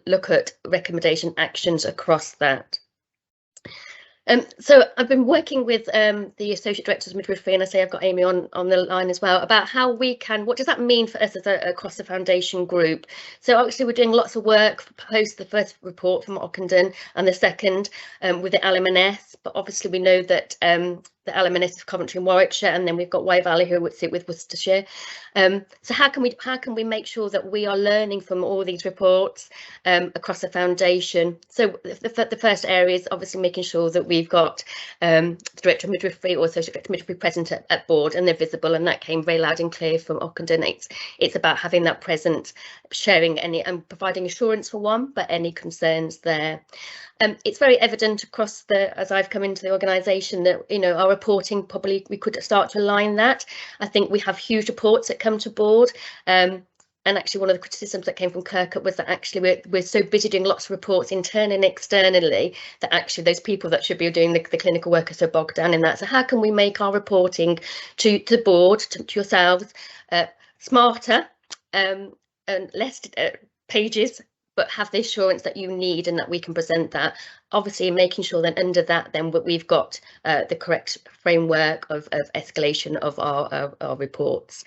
look at recommendation actions across that. So I've been working with the Associate Directors of Midwifery, and I say I've got Amy on the line as well, about how we can, what does that mean for us as across the foundation group? So actually we're doing lots of work post the first report from Ockenden and the second with the LMNS, but obviously we know that the LMNS is Coventry and Warwickshire, and then we've got Wye Valley who would sit with Worcestershire. So how can we make sure that we are learning from all these reports across the foundation? So the first area is obviously making sure that we've got the Director of Midwifery or Associate Director of Midwifery present at board and they're visible, and that came very loud and clear from Ockenden. It's about having that present, sharing any and providing assurance for one, but any concerns there. It's very evident across as I've come into the organisation that, you know, our reporting probably we could start to align that. I think we have huge reports that come to board. And actually one of the criticisms that came from Kirkut was that actually we're so busy doing lots of reports internally and externally that actually those people that should be doing the clinical work are so bogged down in that. So how can we make our reporting to the board, to yourselves, smarter and less pages, but have the assurance that you need and that we can present that, obviously making sure that under that then we've got the correct framework of escalation of our reports.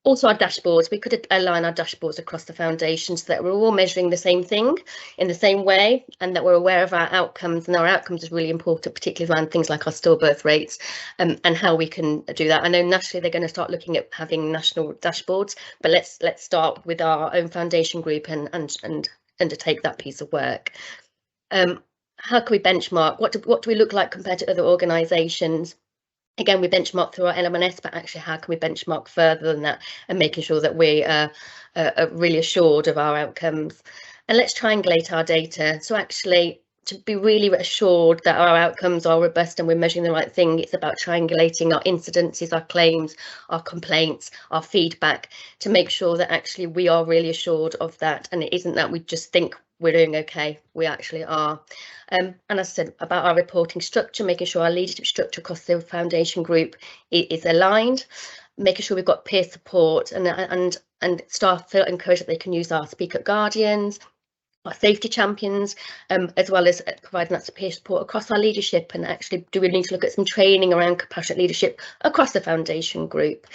Also our dashboards, we could align our dashboards across the foundation so that we're all measuring the same thing in the same way and that we're aware of our outcomes, and our outcomes is really important, particularly around things like our stillbirth rates and how we can do that. I know nationally they're going to start looking at having national dashboards, but let's start with our own foundation group and undertake that piece of work. How can we benchmark? What do we look like compared to other organisations? Again, we benchmark through our LMNS, but actually how can we benchmark further than that and making sure that we are really assured of our outcomes? And let's triangulate our data. So actually to be really assured that our outcomes are robust and we're measuring the right thing, it's about triangulating our incidences, our claims, our complaints, our feedback to make sure that actually we are really assured of that, and it isn't that we just think we're doing okay, we actually are. And as I said about our reporting structure, making sure our leadership structure across the foundation group is aligned, making sure we've got peer support and staff feel encouraged that they can use our Speak Up Guardians, our safety champions, as well as providing that peer support across our leadership. And actually, do we need to look at some training around compassionate leadership across the foundation group?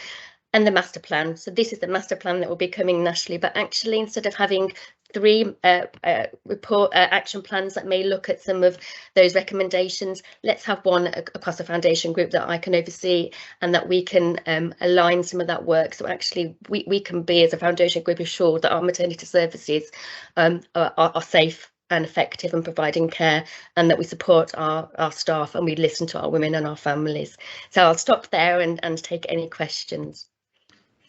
And the master plan. So this is the master plan that will be coming nationally, but actually instead of having 3 action plans that may look at some of those recommendations, let's have one across the foundation group that I can oversee and that we can align some of that work. So actually we can be as a foundation group assured that our maternity services are safe and effective and providing care, and that we support our staff and we listen to our women and our families. So I'll stop there and take any questions.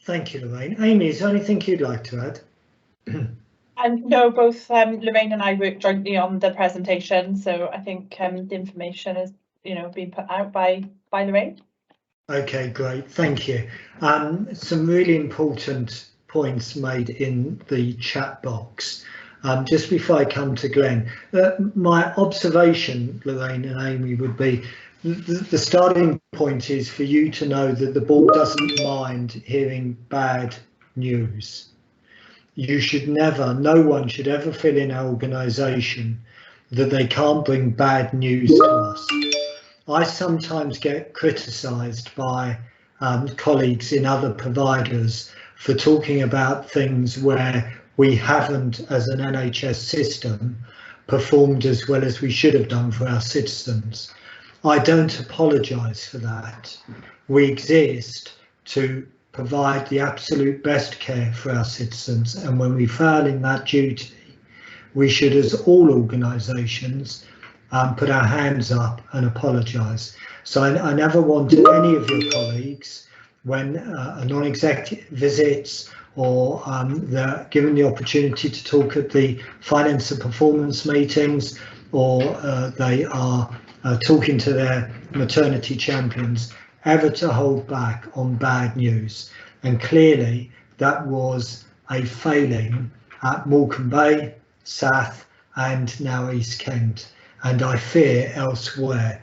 Thank you, Lorraine. Amy, is there anything you'd like to add? No, both Lorraine and I worked jointly on the presentation, so I think the information is, being put out by Lorraine. Okay, great, thank you. Some really important points made in the chat box. Just before I come to Glenn, my observation, Lorraine and Amy, would be the starting point is for you to know that the board doesn't mind hearing bad news. You should never, no one should ever feel in our organisation that they can't bring bad news to us. I sometimes get criticised by colleagues in other providers for talking about things where we haven't, as an NHS system, performed as well as we should have done for our citizens. I don't apologise for that. We exist to provide the absolute best care for our citizens, and when we fail in that duty, we should, as all organisations, put our hands up and apologise. So I never wanted any of your colleagues, when a non-exec visits or they're given the opportunity to talk at the finance and performance meetings, or they are talking to their maternity champions, ever to hold back on bad news. And clearly that was a failing at Morecambe Bay, South and now East Kent, and I fear elsewhere.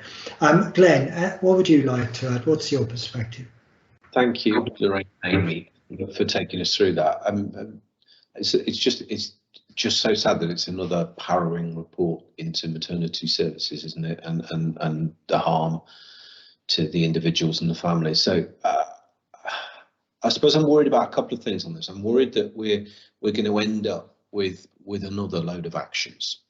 Glenn, what would you like to add? What's your perspective? Thank you, Lorraine and Amy, for taking us through that. It's just so sad that it's another harrowing report into maternity services, isn't it? And the harm to the individuals and the families. So I suppose I'm worried about a couple of things on this. I'm worried that we're going to end up with another load of actions.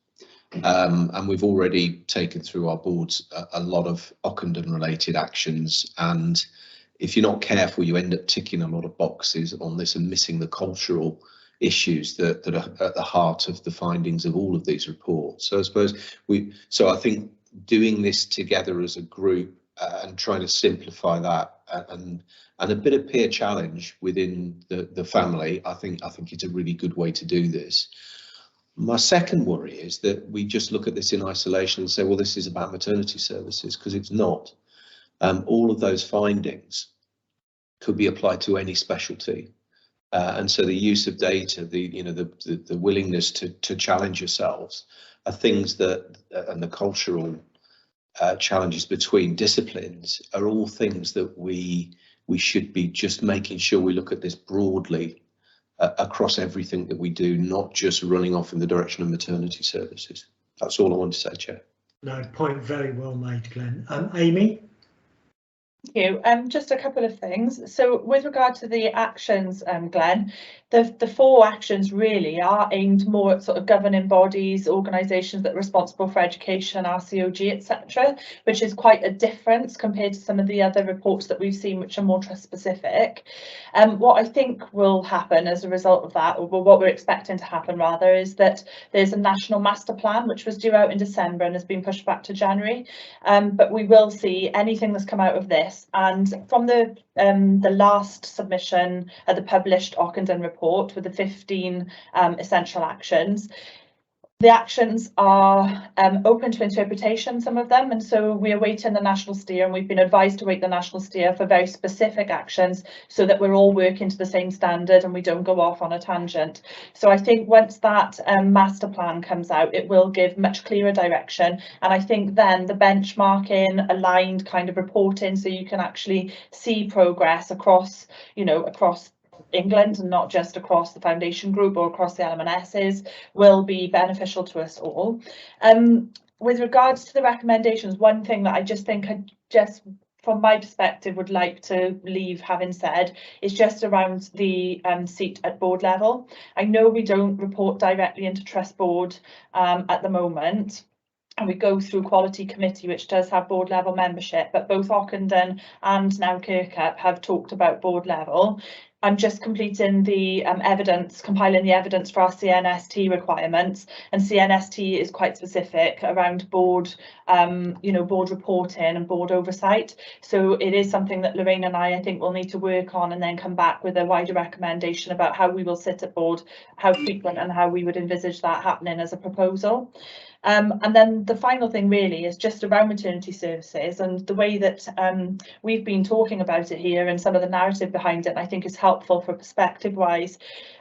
And we've already taken through our boards a lot of Ockenden related actions, and if you're not careful, you end up ticking a lot of boxes on this and missing the cultural issues that are at the heart of the findings of all of these reports. So I suppose I think doing this together as a group and trying to simplify that and a bit of peer challenge within the family, I think it's a really good way to do this. My second worry is that we just look at this in isolation and say, well, this is about maternity services, because it's not. All of those findings could be applied to any specialty, and so the use of data, the willingness to challenge yourselves, are things that, and the cultural challenges between disciplines, are all things that we should be just making sure we look at this broadly across everything that we do, not just running off in the direction of maternity services. That's all I want to say, Chair. No, point very well made, Glenn. Amy? Thank you. Just a couple of things. So with regard to the actions, Glenn, the 4 actions really are aimed more at sort of governing bodies, organisations that are responsible for education, RCOG, etc., which is quite a difference compared to some of the other reports that we've seen, which are more trust specific. What I think will happen as a result of that, or what we're expecting to happen rather, is that there's a national master plan which was due out in December and has been pushed back to January. But we will see anything that's come out of this, and from the last submission, the published Ockenden report with the 15 essential actions. The actions are open to interpretation, some of them, and so we are waiting the national steer, and we've been advised to wait the national steer for very specific actions so that we're all working to the same standard and we don't go off on a tangent. So I think once that master plan comes out, it will give much clearer direction, and I think then the benchmarking, aligned kind of reporting, so you can actually see progress across, across England and not just across the foundation group or across the LMNSs, will be beneficial to us all. With regards to the recommendations, one thing that I just think from my perspective would like to leave having said is just around the seat at board level. I know we don't report directly into Trust Board at the moment, and we go through Quality Committee, which does have board level membership, but both Ockenden and now Kirkup have talked about board level. I'm just completing the compiling the evidence for our CNST requirements, and CNST is quite specific around board, board reporting and board oversight. So it is something that Lorraine and I think will need to work on, and then come back with a wider recommendation about how we will sit at board, how frequent, and how we would envisage that happening as a proposal. And then the final thing really is just around maternity services and the way that we've been talking about it here, and some of the narrative behind it, I think is helpful for perspective wise.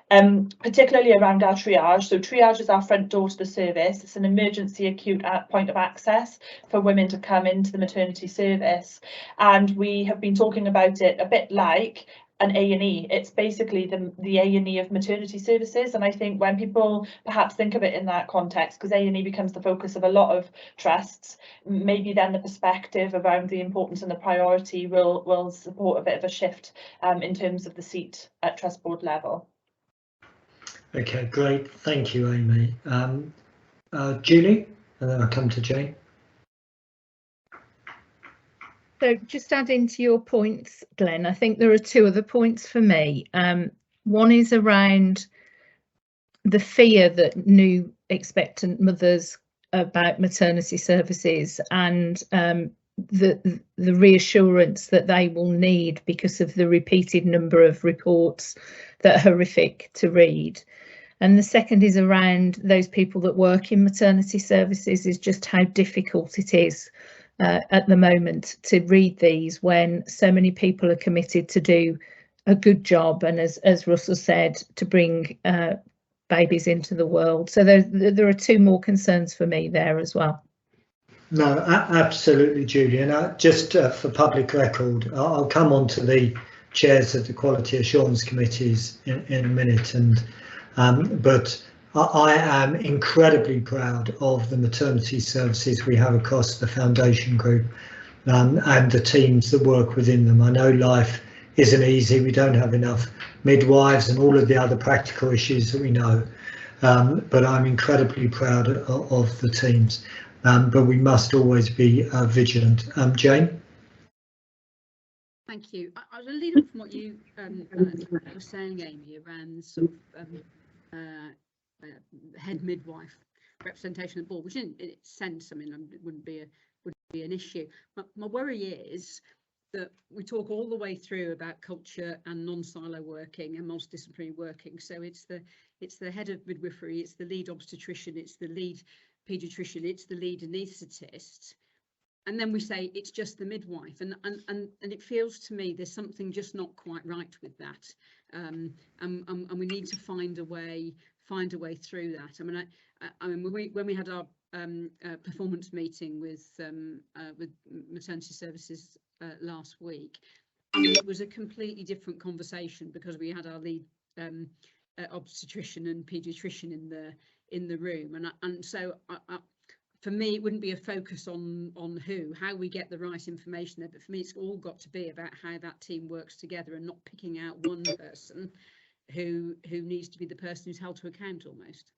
particularly around our triage. So triage is our front door to the service. It's an emergency acute point of access for women to come into the maternity service. And we have been talking about it a bit like an A&E. It's basically the A&E of maternity services. And I think when people perhaps think of it in that context, because A&E becomes the focus of a lot of trusts, maybe then the perspective around the importance and the priority will support a bit of a shift in terms of the seat at trust board level. Okay, great. Thank you, Amy. Julie, and then I'll come to Jane. So just adding to your points, Glenn, I think there are two other points for me. One is around the fear that new expectant mothers about maternity services and the reassurance that they will need because of the repeated number of reports that are horrific to read. And the second is around those people that work in maternity services, is just how difficult it is at the moment to read these when so many people are committed to do a good job and, as Russell said, to bring babies into the world. So there are two more concerns for me there as well. No, absolutely, Julie. And just for public record, I'll come on to the chairs of the Quality Assurance Committees in a minute. But I am incredibly proud of the maternity services we have across the foundation group and the teams that work within them. I know life isn't easy. We don't have enough midwives and all of the other practical issues that we know. But I'm incredibly proud of the teams. But we must always be vigilant. Jane? Thank you. I was a little from what you were saying, Amy, around sort of head midwife representation of the board, which in its sense, I mean, it wouldn't be an issue. My worry is that we talk all the way through about culture and non-silo working and multidisciplinary working. So it's the head of midwifery, it's the lead obstetrician, it's the lead paediatrician, it's the lead anaesthetist, and then we say it's just the midwife, and it feels to me there's something just not quite right with that, and we need to find a way through that. I mean when we had our performance meeting with maternity services last week, it was a completely different conversation because we had our lead obstetrician and paediatrician in the room, and so for me it wouldn't be a focus on how we get the right information there, but for me it's all got to be about how that team works together and not picking out one person who needs to be the person who's held to account almost.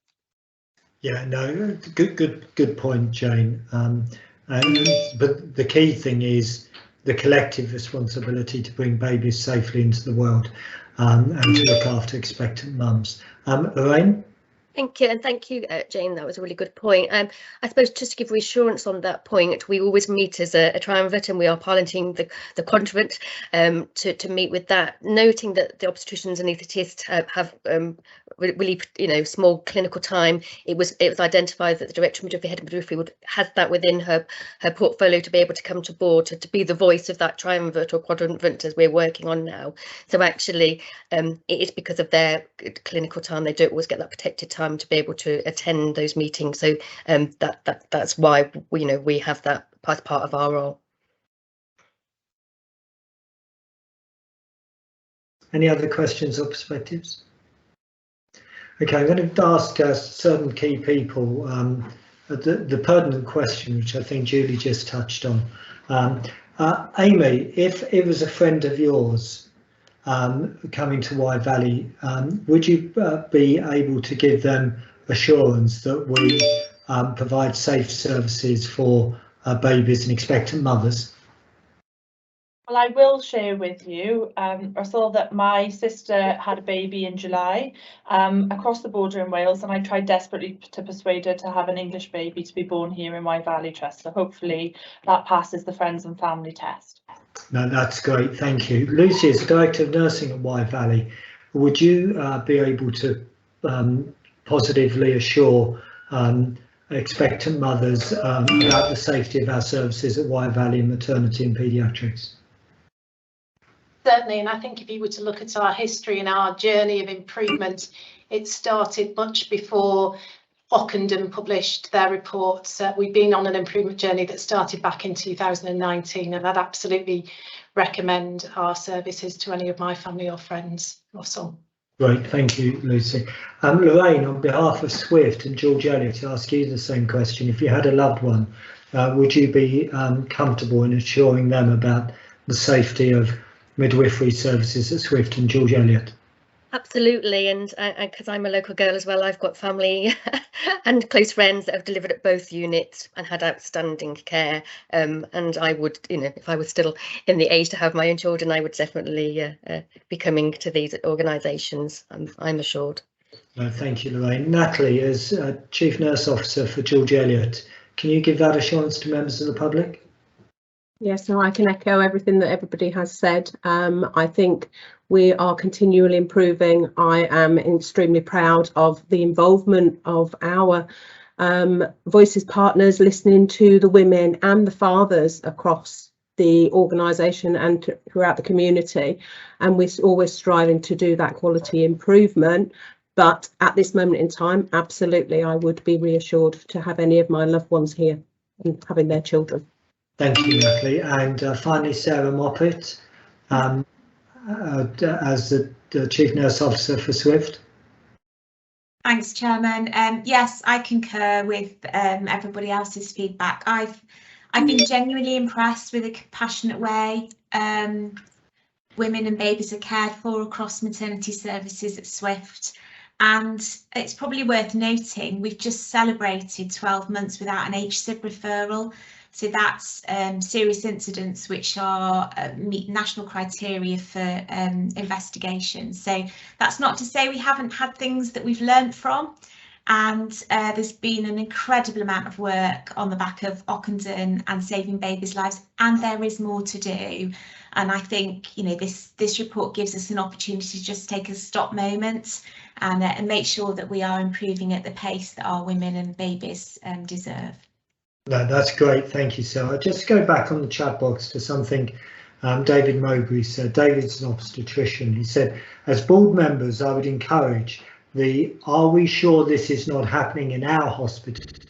Yeah, no, good point, Jane. But the key thing is the collective responsibility to bring babies safely into the world and to look after expectant mums. Lorraine? Thank you, and thank you, Jane. That was a really good point. I suppose just to give reassurance on that point, we always meet as a triumvirate, and we are piloting the quadrant to meet with that, noting that the obstetricians and anaesthetists have really, small clinical time. It was identified that the director of midwifery, head of midwifery, has that within her portfolio to be able to come to board to be the voice of that triumvirate or quadrant as we're working on now. So actually, it is because of their clinical time they don't always get that protected time to be able to attend those meetings. So that's why we have that as part of our role. Any other questions or perspectives? Okay, I'm going to ask certain key people the pertinent question, which I think Julie just touched on. Amy, if it was a friend of yours coming to Wye Valley, would you be able to give them assurance that we provide safe services for babies and expectant mothers? Well, I will share with you, Russell, that my sister had a baby in July across the border in Wales, and I tried desperately to persuade her to have an English baby to be born here in Wye Valley Trust. So hopefully that passes the friends and family test. No, that's great, thank you. Lucy, as the Director of Nursing at Wye Valley, would you be able to positively assure expectant mothers about the safety of our services at Wye Valley in maternity and paediatrics? Certainly, and I think if you were to look at our history and our journey of improvement, it started much before Ockenden published their reports. We've been on an improvement journey that started back in 2019, and I'd absolutely recommend our services to any of my family or friends or son. Great, thank you, Lucy. Lorraine, on behalf of Swift and George Eliot, I ask you the same question. If you had a loved one, would you be comfortable in assuring them about the safety of midwifery services at Swift and George Eliot? Absolutely, and because I'm a local girl as well, I've got family and close friends that have delivered at both units and had outstanding care. And I would, if I was still in the age to have my own children, I would definitely be coming to these organisations. I'm assured. Thank you, Lorraine. Natalie, as Chief Nurse Officer for George Eliot, can you give that assurance to members of the public? Yes, so I can echo everything that everybody has said. I think we are continually improving. I am extremely proud of the involvement of our Voices partners, listening to the women and the fathers across the organisation and throughout the community. And we're always striving to do that quality improvement. But at this moment in time, absolutely, I would be reassured to have any of my loved ones here and having their children. Thank you, Natalie. And finally, Sarah Moppet, as the Chief Nurse Officer for Swift. Thanks, Chairman. Yes, I concur with everybody else's feedback. I've been genuinely impressed with the compassionate way women and babies are cared for across maternity services at Swift. And it's probably worth noting, we've just celebrated 12 months without an HSIB referral. So that's serious incidents which are meet national criteria for investigation. So that's not to say we haven't had things that we've learned from. And there's been an incredible amount of work on the back of Ockenden and saving babies' lives, and there is more to do. And I think, this report gives us an opportunity to just take a stop moment and make sure that we are improving at the pace that our women and babies deserve. No, that's great. Thank you, Sarah. Just go back on the chat box to something David Mowbray said. David's an obstetrician. He said, as board members, I would encourage are we sure this is not happening in our hospital?